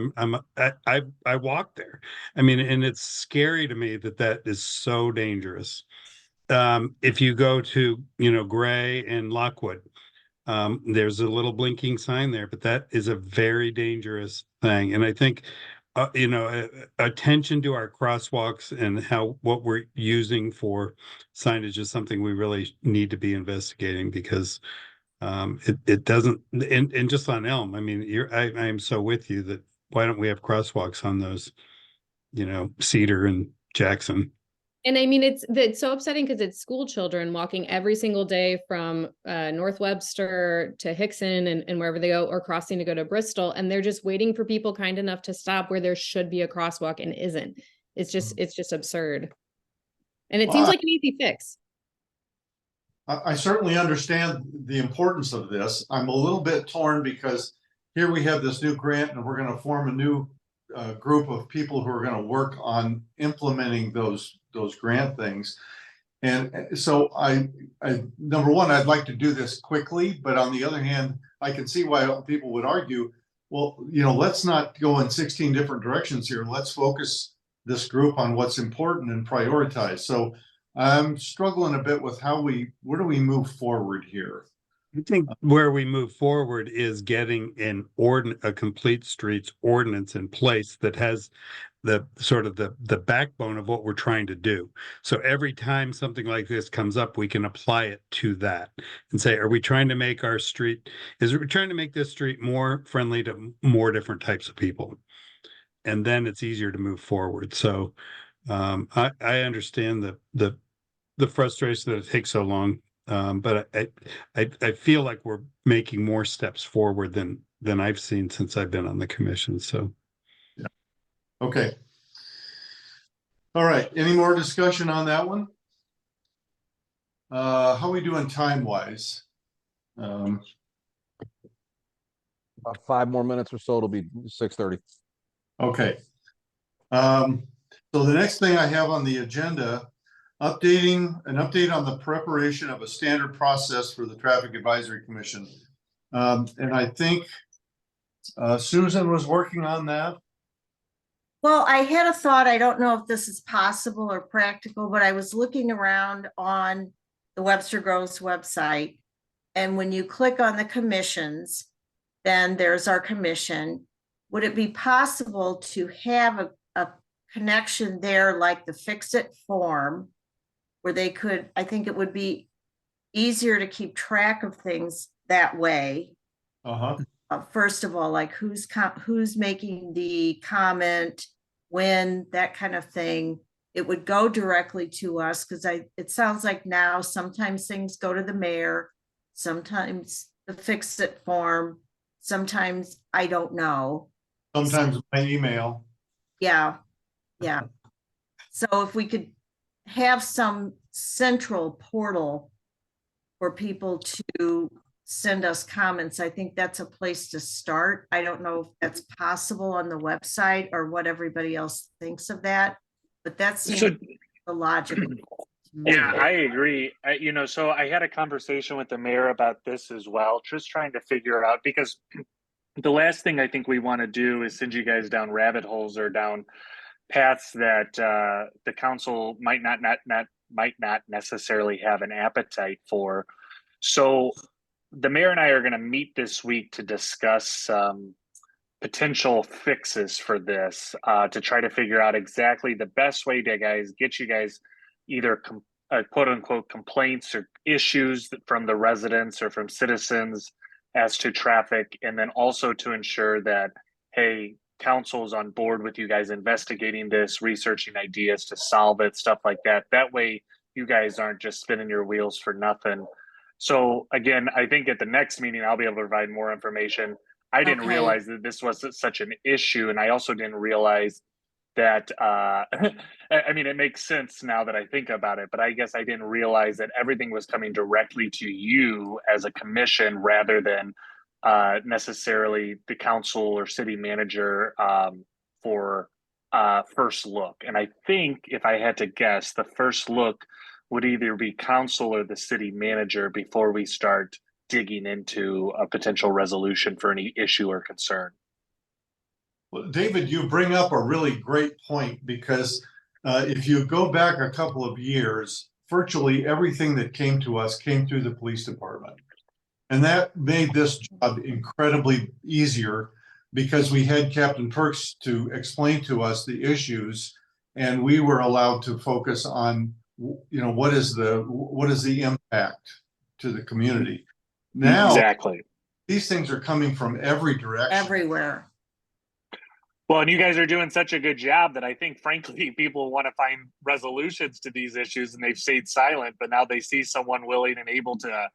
I walked there. I mean, and it's scary to me that is so dangerous. If you go to, Gray and Lockwood, there's a little blinking sign there, but that is a very dangerous thing. And I think, attention to our crosswalks and what we're using for signage is something we really need to be investigating, because it doesn't, and just on Elm, I mean, I am so with you that why don't we have crosswalks on those, Cedar and Jackson? And I mean, it's so upsetting because it's school children walking every single day from North Webster to Hickson and wherever they go, or crossing to go to Bristol. And they're just waiting for people kind enough to stop where there should be a crosswalk and isn't. It's just absurd. And it seems like an easy fix. I certainly understand the importance of this. I'm a little bit torn because here we have this new grant and we're going to form a new group of people who are going to work on implementing those grant things. And so I number one, I'd like to do this quickly, but on the other hand, I can see why people would argue, well, let's not go in 16 different directions here. Let's focus this group on what's important and prioritize. So I'm struggling a bit with where do we move forward here? I think where we move forward is getting a complete streets ordinance in place that has the sort of the backbone of what we're trying to do. So every time something like this comes up, we can apply it to that and say, are we trying to make this street more friendly to more different types of people? And then it's easier to move forward. So I understand the frustration that it takes so long. But I feel like we're making more steps forward than I've seen since I've been on the commission. So, yeah. Okay. All right. Any more discussion on that one? How are we doing time wise? About 5 more minutes or so, it'll be 6:30. Okay. So the next thing I have on the agenda, an update on the preparation of a standard process for the Traffic Advisory Commission. And I think Susan was working on that. Well, I had a thought. I don't know if this is possible or practical, but I was looking around on the Webster Groves website. And when you click on the commissions, then there's our commission. Would it be possible to have a connection there like the Fix-It form, where they could, I think it would be easier to keep track of things that way. First of all, like who's making the comment, when, that kind of thing. It would go directly to us, because it sounds like now sometimes things go to the mayor, sometimes the Fix-It form, sometimes I don't know. Sometimes by email. Yeah. So if we could have some central portal for people to send us comments, I think that's a place to start. I don't know if that's possible on the website or what everybody else thinks of that, but that's the logical. Yeah, I agree. So I had a conversation with the mayor about this as well, just trying to figure out, because the last thing I think we want to do is send you guys down rabbit holes or down paths that the council might not necessarily have an appetite for. So the mayor and I are going to meet this week to discuss potential fixes for this, to try to figure out exactly the best way to get you guys either quote unquote complaints or issues from the residents or from citizens as to traffic, and then also to ensure that, hey, council's on board with you guys investigating this, researching ideas to solve it, stuff like that. That way you guys aren't just spinning your wheels for nothing. So again, I think at the next meeting, I'll be able to provide more information. I didn't Okay. realize that this was such an issue. And I also didn't realize that, I mean, it makes sense now that I think about it, but I guess I didn't realize that everything was coming directly to you as a commission rather than necessarily the council or city manager for first look. And I think if I had to guess, the first look would either be council or the city manager before we start digging into a potential resolution for any issue or concern. Well, David, you bring up a really great point because if you go back a couple of years, virtually everything that came to us came through the police department. And that made this job incredibly easier because we had Captain Perks to explain to us the issues, and we were allowed to focus on, you know, what is the impact to the community. Now, Exactly. these things are coming from every direction. Everywhere. Well, and you guys are doing such a good job that I think, frankly, people want to find resolutions to these issues, and they've stayed silent. But now they see someone willing and able to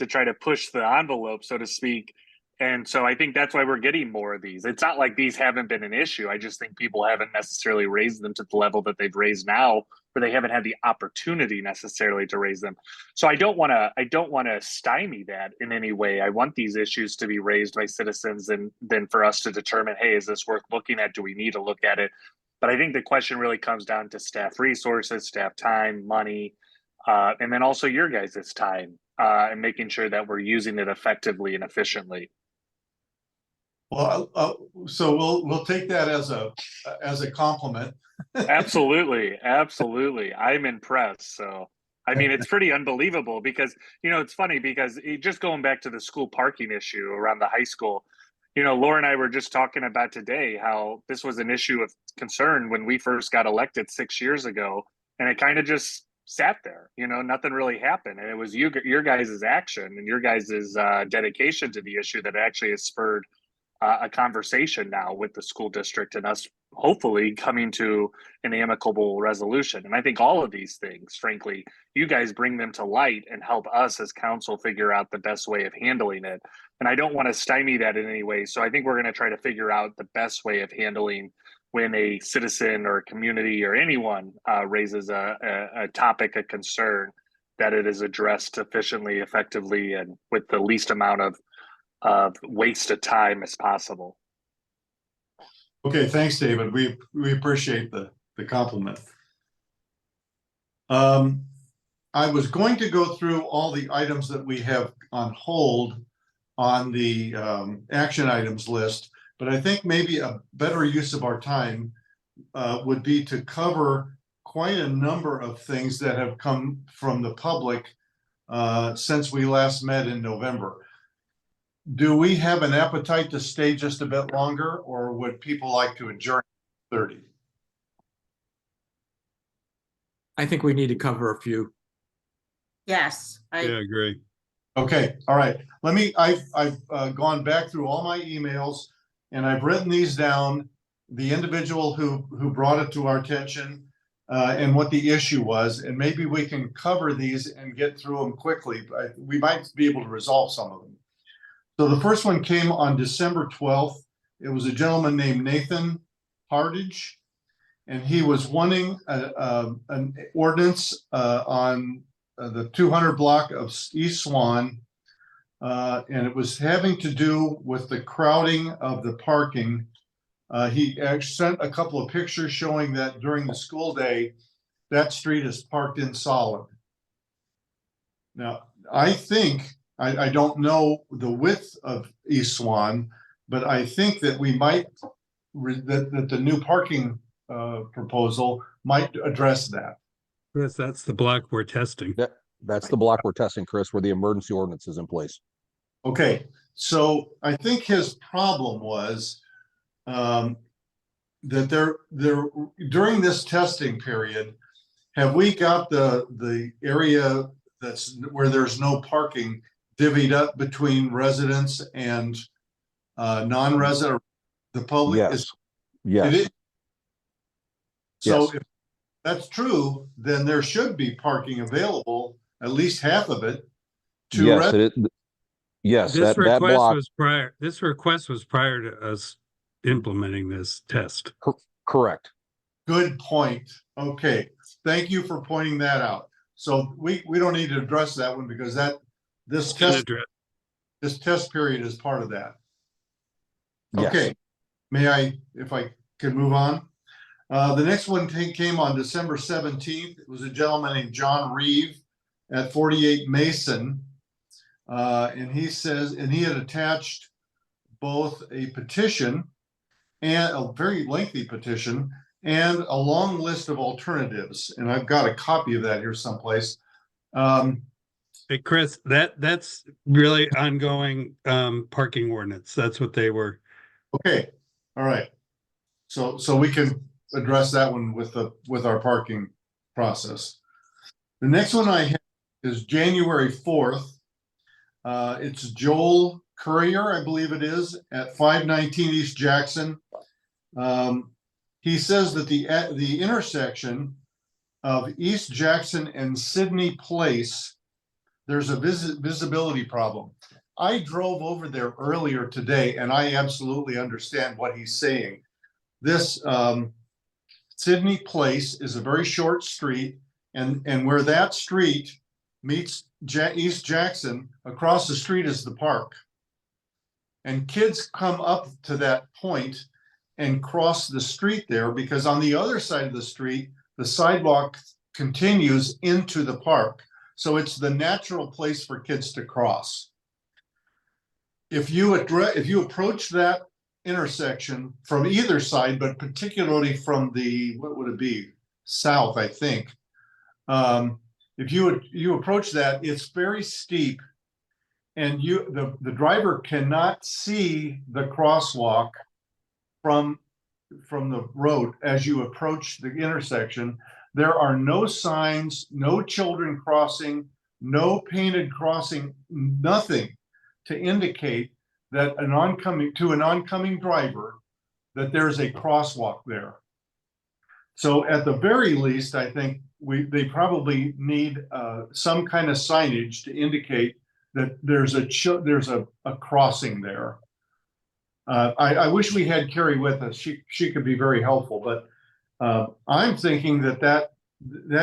try to push the envelope, so to speak. And so I think that's why we're getting more of these. It's not like these haven't been an issue. I just think people haven't necessarily raised them to the level that they've raised now, or they haven't had the opportunity necessarily to raise them. So I don't want to stymie that in any way. I want these issues to be raised by citizens, and then for us to determine, hey, is this worth looking at? Do we need to look at it? But I think the question really comes down to staff resources, staff time, money, and then also your guys' time, and making sure that we're using it effectively and efficiently. Well, so we'll take that as a compliment. Absolutely. Absolutely. I'm impressed. So, I mean, it's pretty unbelievable because, you know, it's funny because just going back to the school parking issue around the high school, you know, Laura and I were just talking about today how this was an issue of concern when we first got elected 6 years ago, and it kind of just sat there, you know, nothing really happened. And it was your guys' action and your guys' dedication to the issue that actually has spurred a conversation now with the school district and us hopefully coming to an amicable resolution. And I think all of these things, frankly, you guys bring them to light and help us as council figure out the best way of handling it. And I don't want to stymie that in any way. So I think we're going to try to figure out the best way of handling when a citizen or a community or anyone raises a topic, a concern, that it is addressed efficiently, effectively, and with the least amount of waste of time as possible. Okay, thanks, David. We appreciate the compliment. I was going to go through all the items that we have on hold on the action items list, but I think maybe a better use of our time would be to cover quite a number of things that have come from the public since we last met in November. Do we have an appetite to stay just a bit longer, or would people like to adjourn at 30? I think we need to cover a few. Yes, Yeah, I agree. Okay, all right. I've gone back through all my emails and I've written these down, the individual who brought it to our attention and what the issue was, and maybe we can cover these and get through them quickly. We might be able to resolve some of them. So the first one came on December 12th. It was a gentleman named Nathan Hardage, and he was wanting an ordinance on the 200 block of East Swan, and it was having to do with the crowding of the parking. He actually sent a couple of pictures showing that during the school day, that street is parked in solid. Now, I think, I don't know the width of East Swan, but I think that we might, that the new parking proposal might address that. Chris, that's the block we're testing. That's the block we're testing, Chris, where the emergency ordinance is in place. Okay, so I think his problem was that during this testing period, have we got the area that's where there's no parking divvied up between residents and non-resident, the public? Yes. Yes. is. So Yes. if that's true, then there should be parking available, at least half of it. To Yes, yes, This that request block, was prior, this request was prior to us implementing this test. correct. Good point. Okay, thank you for pointing that out. So we don't need to address that one because this Been test addressed. this test period is part of that. Yes. Okay, may I, if I could move on? The next one came on December 17th. It was a gentleman named John Reeve at 48 Mason. And he says, and he had attached both a petition and a very lengthy petition and a long list of alternatives. And I've got a copy of that here someplace. Hey, Chris, that's really ongoing parking ordinance. That's what they were. Okay, all right. So we can address that one with our parking process. The next one I have is January 4th. It's Joel Courier, I believe it is, at 519 East Jackson. He says that the intersection of East Jackson and Sydney Place, there's a visibility problem. I drove over there earlier today and I absolutely understand what he's saying. This Sydney Place is a very short street, and where that street meets East Jackson, across the street is the park. And kids come up to that point and cross the street there because on the other side of the street, the sidewalk continues into the park. So it's the natural place for kids to cross. If you approach that intersection from either side, but particularly from the, what would it be? South, I think. If you approach that, it's very steep and the driver cannot see the crosswalk from the road as you approach the intersection. There are no signs, no children crossing, no painted crossing, nothing to indicate that an oncoming driver that there's a crosswalk there. So at the very least, I think they probably need some kind of signage to indicate that there's a crossing there. I wish we had Carrie with us. She could be very helpful, but I'm thinking that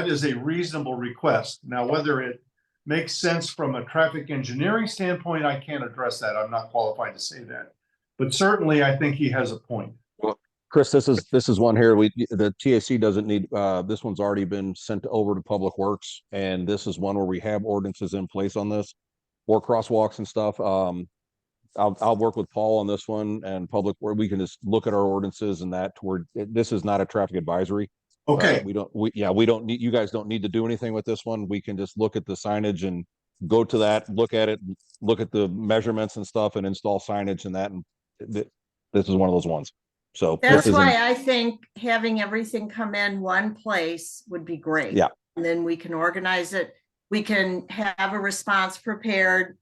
is a reasonable request. Now, whether it makes sense from a traffic engineering standpoint, I can't address that. I'm not qualified to say that, but certainly I think he has a point. Well, Chris, this is one here. The TAC doesn't need, this one's already been sent over to Public Works, and this is one where we have ordinances in place on this, or crosswalks and stuff. I'll work with Paul on this one and Public, where we can just look at our ordinances and that toward, this is not a traffic advisory. Okay. We don't need, you guys don't need to do anything with this one. We can just look at the signage and go to that, look at it, look at the measurements and stuff and install signage and that. And this is one of those ones. So That's why I think having everything come in one place would be great. Yeah. And then we can organize it. We can have a response prepared.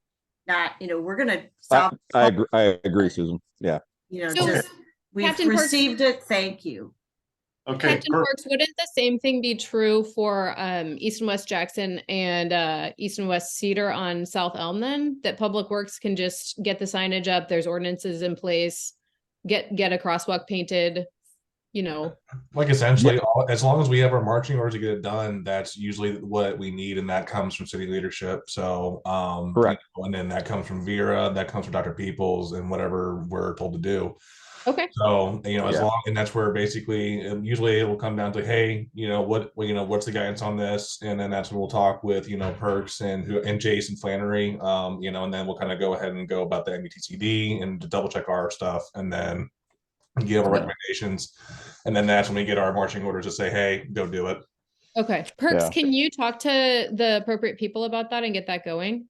Not, we're gonna solve. I agree, Susan. Yeah. Just we've Captain Parks- received it. Thank you. Okay. Captain Parks, wouldn't the same thing be true for East and West Jackson and East and West Cedar on South Elm then? That Public Works can just get the signage up, there's ordinances in place, get a crosswalk painted, Like essentially, as long as we have our marching orders to get it done, that's usually what we need, and that comes from city leadership. So, Correct. And then that comes from Vera, that comes from Dr. Peoples, and whatever we're told to do. Okay. So, as Yeah. long, and that's where basically, usually it will come down to, hey, what's the guidance on this? And then that's when we'll talk with, Perks and Jason Flannery, and then we'll kind of go ahead and go about the MUTCD and to double check our stuff and then give our recommendations. And then that's when we get our marching orders to say, hey, go do it. Okay. Perks, Yeah. can you talk to the appropriate people about that and get that going?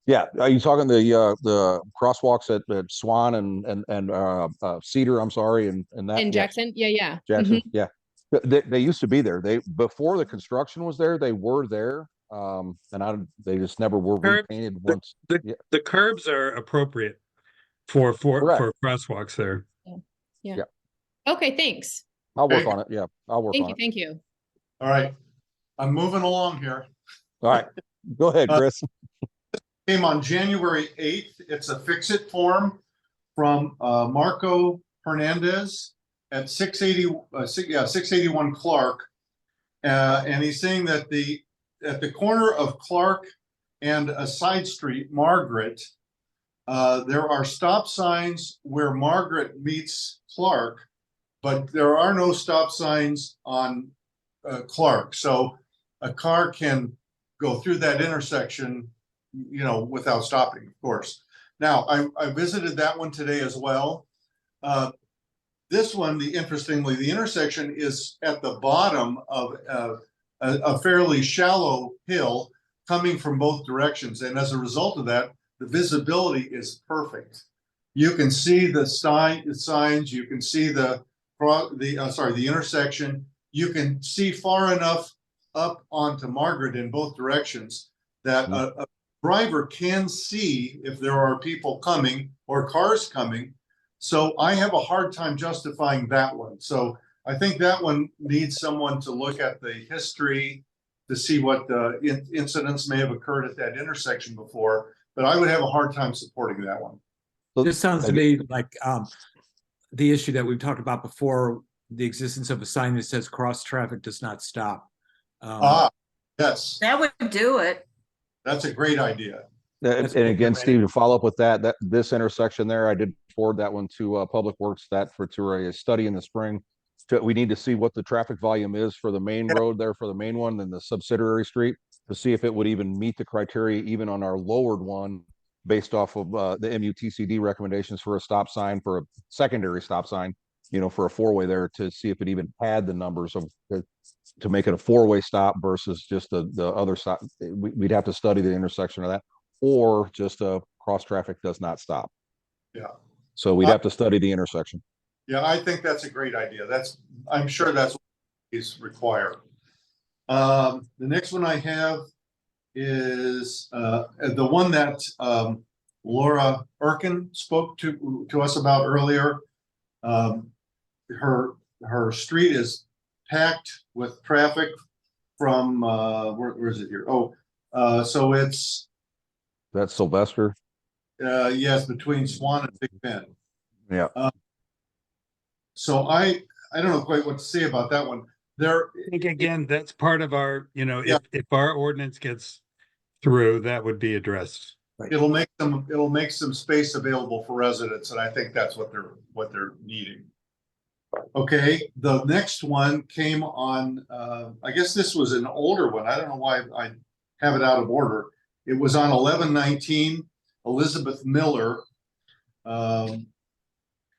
Yeah, are you talking the crosswalks at Swan and Cedar? I'm sorry, and that. In Yeah, Jackson? Yeah. Jackson. Yeah, they used to be there. Before the construction was there, they were there. They just never were repainted once. The curbs are appropriate for Correct. crosswalks there. Yeah. Yeah. Okay, thanks. I'll work Okay. on it. Yeah, I'll work Thank on you, it. thank you. All right. I'm moving along here. All right, go ahead, Chris. Came on January 8th. It's a fix-it form from Marco Hernandez at 681 Clark. And he's saying that at the corner of Clark and a side street, Margaret, there are stop signs where Margaret meets Clark, but there are no stop signs on Clark. So a car can go through that intersection, you know, without stopping, of course. Now, I visited that one today as well. This one, interestingly, the intersection is at the bottom of a fairly shallow hill coming from both directions. And as a result of that, the visibility is perfect. You can see the signs, you can see the intersection. You can see far enough up onto Margaret in both directions that a driver can see if there are people coming or cars coming. So I have a hard time justifying that one. So I think that one needs someone to look at the history to see what incidents may have occurred at that intersection before, but I would have a hard time supporting that one. This sounds to me like the issue that we've talked about before, the existence of a sign that says cross traffic does not stop. Yes, That would do it. that's a great idea. And again, Steve, to follow up with that this intersection there, I did forward that one to Public Works, to a study in the spring. We need to see what the traffic volume is for the main road there, for the main one, and the subsidiary street, to see if it would even meet the criteria even on our lowered one, based off of the MUTCD recommendations for a stop sign, for a secondary stop sign, you know, for a four-way there, to see if it even had the numbers of to make it a four-way stop versus just the other stop. We'd have to study the intersection of that, or just a cross traffic does not stop. Yeah. So we'd have to study the intersection. Yeah, I think that's a great idea. I'm sure that's what is required. The next one I have is the one that Laura Erkin spoke to us about earlier. Her street is packed with traffic from where is it here? So it's That's Sylvester. yes, between Swan and Big Bend. Yeah. So I don't know quite what to say about that one. I think again, that's part of our, Yeah. if our ordinance gets through, that would be addressed. It'll make some space available for residents, and I think that's what they're needing. Okay, the next one came on, I guess this was an older one. I don't know why I have it out of order. It was on 1119 Elizabeth Miller.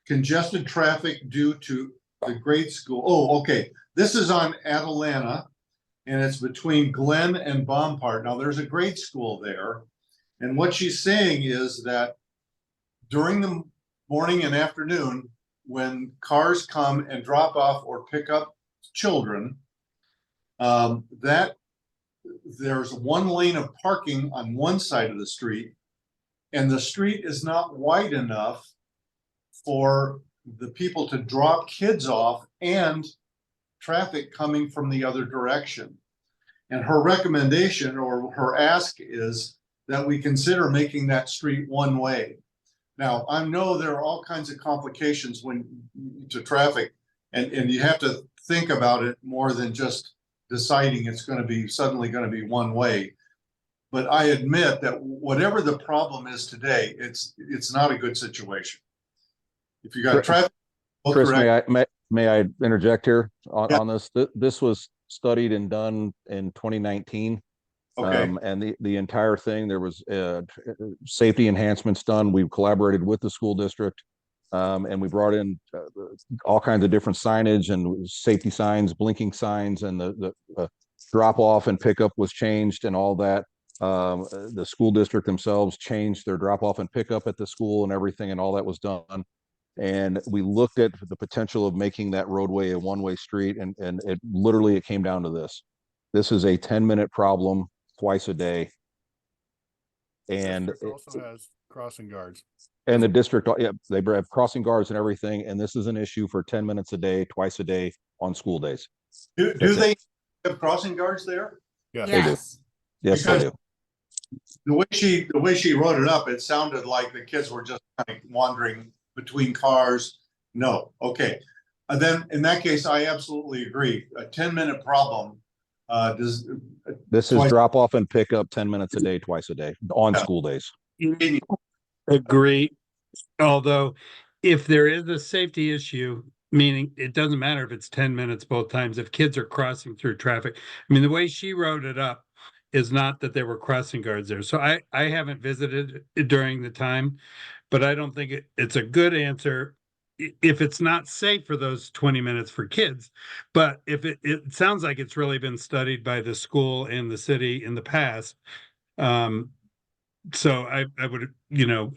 Congested traffic due to the grade school. Oh, okay. This is on Atalanta, and it's between Glen and Bompard. Now, there's a grade school there. And what she's saying is that during the morning and afternoon, when cars come and drop off or pick up children, that there's one lane of parking on one side of the street, and the street is not wide enough for the people to drop kids off and traffic coming from the other direction. And her recommendation or her ask is that we consider making that street one way. Now, I know there are all kinds of complications to traffic, and you have to think about it more than just deciding it's going to be suddenly going to be one way. But I admit that whatever the problem is today, it's not a good situation. If you got traffic, Chris, may I interject here on this? This was studied and done in 2019. Okay. And the entire thing, there was safety enhancements done. We've collaborated with the school district, and we brought in all kinds of different signage and safety signs, blinking signs, and the drop off and pickup was changed and all that. The school district themselves changed their drop off and pickup at the school and everything, and all that was done. And we looked at the potential of making that roadway a one-way street, and it literally came down to this. This is a 10-minute problem twice a day. And it also has crossing guards. And the district, yeah, they have crossing guards and everything, and this is an issue for 10 minutes a day, twice a day on school days. Do That's they it. have crossing guards there? Yeah. They do. Yes. Yes, they Because- do. The way she wrote it up, it sounded like the kids were just kind of wandering between cars. No, okay. And then in that case, I absolutely agree. A 10-minute problem, does. This is twice- drop off and pick up 10 minutes a day, twice a day on Yeah. school days. Agree. Although if there is a safety issue, meaning it doesn't matter if it's 10 minutes both times, if kids are crossing through traffic. I mean, the way she wrote it up is not that there were crossing guards there. So I haven't visited it during the time, but I don't think it's a good answer if it's not safe for those 20 minutes for kids. But if it sounds like it's really been studied by the school and the city in the past. So I would,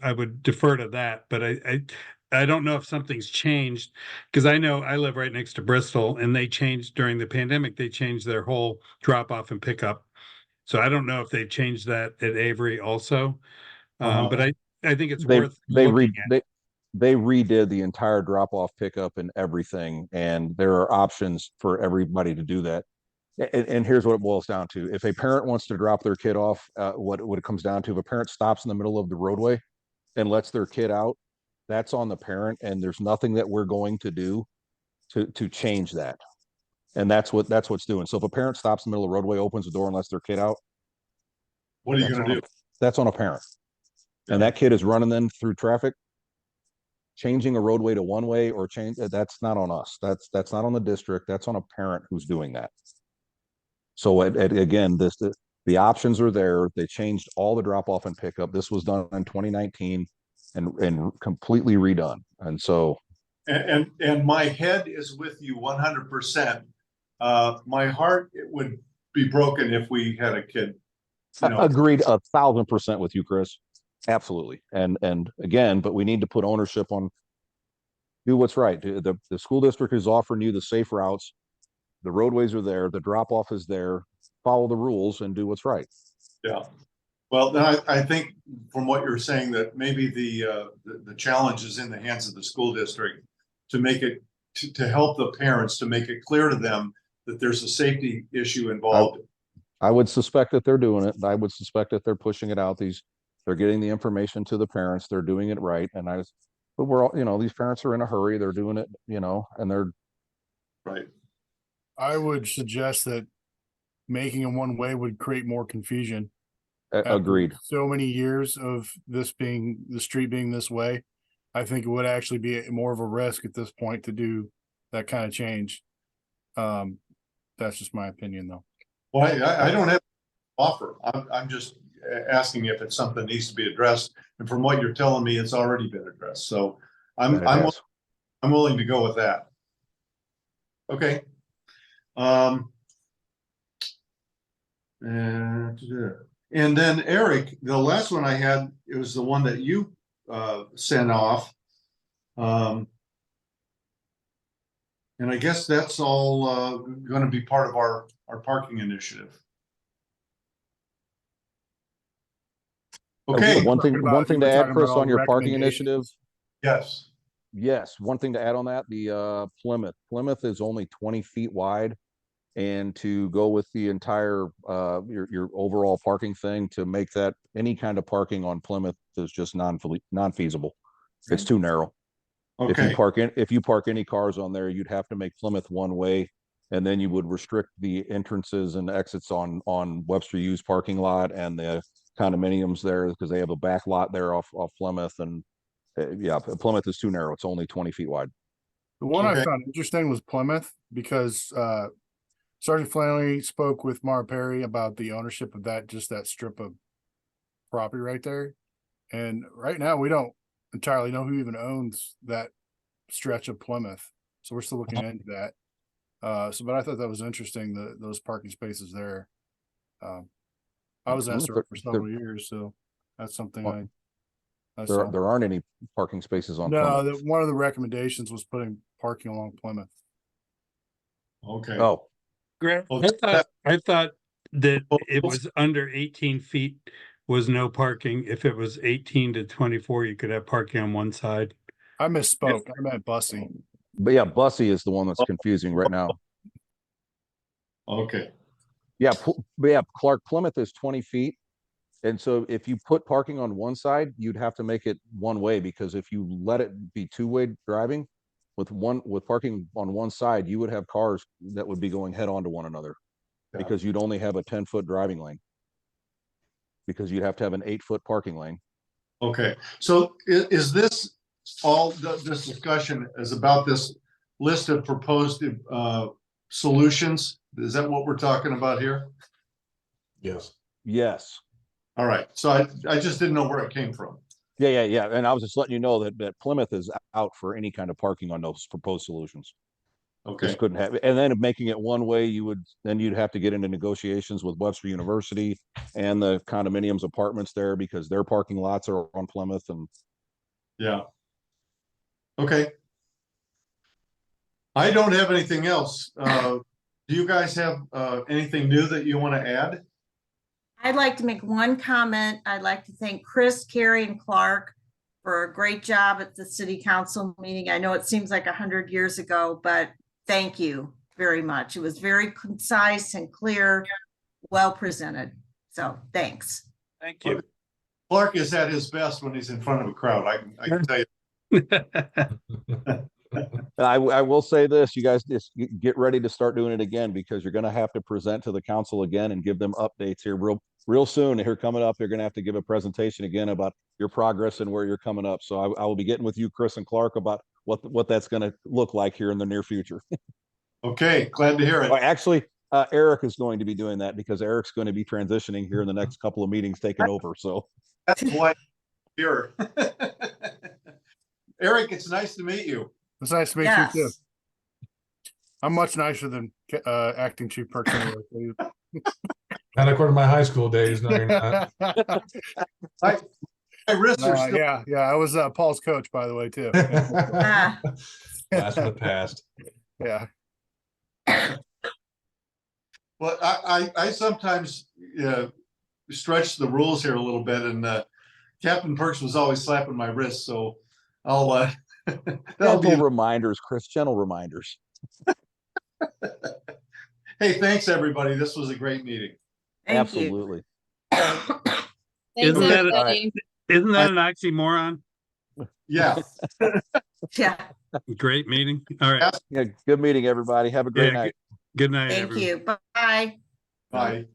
I would defer to that, but I don't know if something's changed, because I know I live right next to Bristol, and they changed during the pandemic, they changed their whole drop off and pickup. So I don't know if they've changed that at Avery also. But I think it's worth looking at. They redid the entire drop off pickup and everything, and there are options for everybody to do that. And here's what it boils down to. If a parent wants to drop their kid off, what it comes down to, if a parent stops in the middle of the roadway and lets their kid out, that's on the parent, and there's nothing that we're going to do to change that. And that's what's doing. So if a parent stops in the middle of the roadway, opens the door and lets their kid out, What are you that's gonna on do? that's on a parent. And that kid is running then through traffic, changing a roadway to one way or change, that's not on us. That's not on the district. That's on a parent who's doing that. So again, the options are there. They changed all the drop off and pickup. This was done in 2019 and completely redone. And so And my head is with you 100%. My heart, it would be broken if we had a kid. agreed 1,000% with you, Chris. Absolutely. And again, but we need to put ownership on, do what's right. The school district is offering you the safe routes. The roadways are there. The drop off is there. Follow the rules and do what's right. Yeah. Well, then I think from what you're saying that maybe the challenge is in the hands of the school district to make it, to help the parents, to make it clear to them that there's a safety issue involved. I would suspect that they're doing it. I would suspect that they're pushing it out. They're getting the information to the parents. They're doing it right. But we're all, these parents are in a hurry. They're doing it, and they're Right. I would suggest that making it one way would create more confusion. After agreed. So many years of the street being this way, I think it would actually be more of a risk at this point to do that kind of change. That's just my opinion, though. Well, I don't have to offer. I'm just asking if it's something that needs to be addressed. And from what you're telling me, it's already been addressed. So I'm willing to go with that. Okay. And then Eric, the last one I had, it was the one that you sent off. And I guess that's all going to be part of our parking initiative. Okay. One thing to add, Chris, on your parking recommendations. initiative. Yes. One thing to add on that, the Plymouth is only 20 feet wide. And to go with the entire your overall parking thing, to make that any kind of parking on Plymouth is just non-feasible. It's too narrow. Okay. If you park any cars on there, you'd have to make Plymouth one way, and then you would restrict the entrances and exits on Webster U's parking lot and the condominiums there, because they have a back lot there off Plymouth. And Plymouth is too narrow. It's only 20 feet wide. The one Okay. I found interesting was Plymouth because Sergeant Flannery spoke with Mara Perry about the ownership of that strip of property right there. And right now we don't entirely know who even owns that stretch of Plymouth. So we're still looking into that. But I thought that was interesting, those parking spaces there. I was asked for several years, so that's something I saw. There aren't any parking spaces on No, Plymouth. one of the recommendations was putting parking along Plymouth. Okay. Oh, Grant, Well, I thought that it was under 18 feet was no parking. If it was 18 to 24, you could have parking on one side. I misspoke. I meant Bussy. But yeah, Bussy is the one that's confusing right now. Okay, Yeah, but yeah, Clark, Plymouth is 20 feet. And so if you put parking on one side, you'd have to make it one way, because if you let it be two-way driving with parking on one side, you would have cars that would be going head on to one another, because you'd only have a 10-foot driving lane, because you'd have to have an 8-foot parking lane. okay. So is this all, this discussion is about this list of proposed solutions? Is that what we're talking about here? Yes. Yes. All right, so I just didn't know where it came from. Yeah. And I was just letting you know that Plymouth is out for any kind of parking on those proposed solutions. Okay, Just couldn't have, and then making it one way, you'd have to get into negotiations with Webster University and the condominiums apartments there, because their parking lots are on Plymouth. And yeah. Okay. I don't have anything else. Do you guys have anything new that you want to add? I'd like to make one comment. I'd like to thank Chris, Carrie, and Clark for a great job at the city council meeting. I know it seems like 100 years ago, but thank you very much. It was very concise and clear, well presented. So thanks. Thank you. Clark is at his best when he's in front of a crowd. I can tell you. I will say this, you guys just get ready to start doing it again, because you're going to have to present to the council again and give them updates here real soon. Here coming up, you're going to have to give a presentation again about your progress and where you're coming up. So I will be getting with you, Chris and Clark, about what that's going to look like here in the near future. Okay, glad to hear it. Actually, Eric is going to be doing that, because Eric's going to be transitioning here in the next couple of meetings, taking over. So That's why I'm here. Eric, it's nice to meet you. It's nice to meet Yes. you too. I'm much nicer than acting chief perks anyway. Not according to my high school days. No, you're not. My wrists are still. Yeah. I was Paul's coach, by the way, too. Ah, Blast from the past. Yeah. Well, I sometimes stretch the rules here a little bit, and Captain Perks was always slapping my wrist, so I'll that'll be. gentle reminders, Chris, gentle reminders. Hey, thanks everybody. This was a great meeting. thank you. Absolutely. Thanks, Isn't that a- everybody. Isn't that an oxymoron? Yeah. Yeah, Great meeting. All right. Yeah, good meeting, everybody. Have a great Yeah, night. Good night, thank everyone. you. Bye. Bye.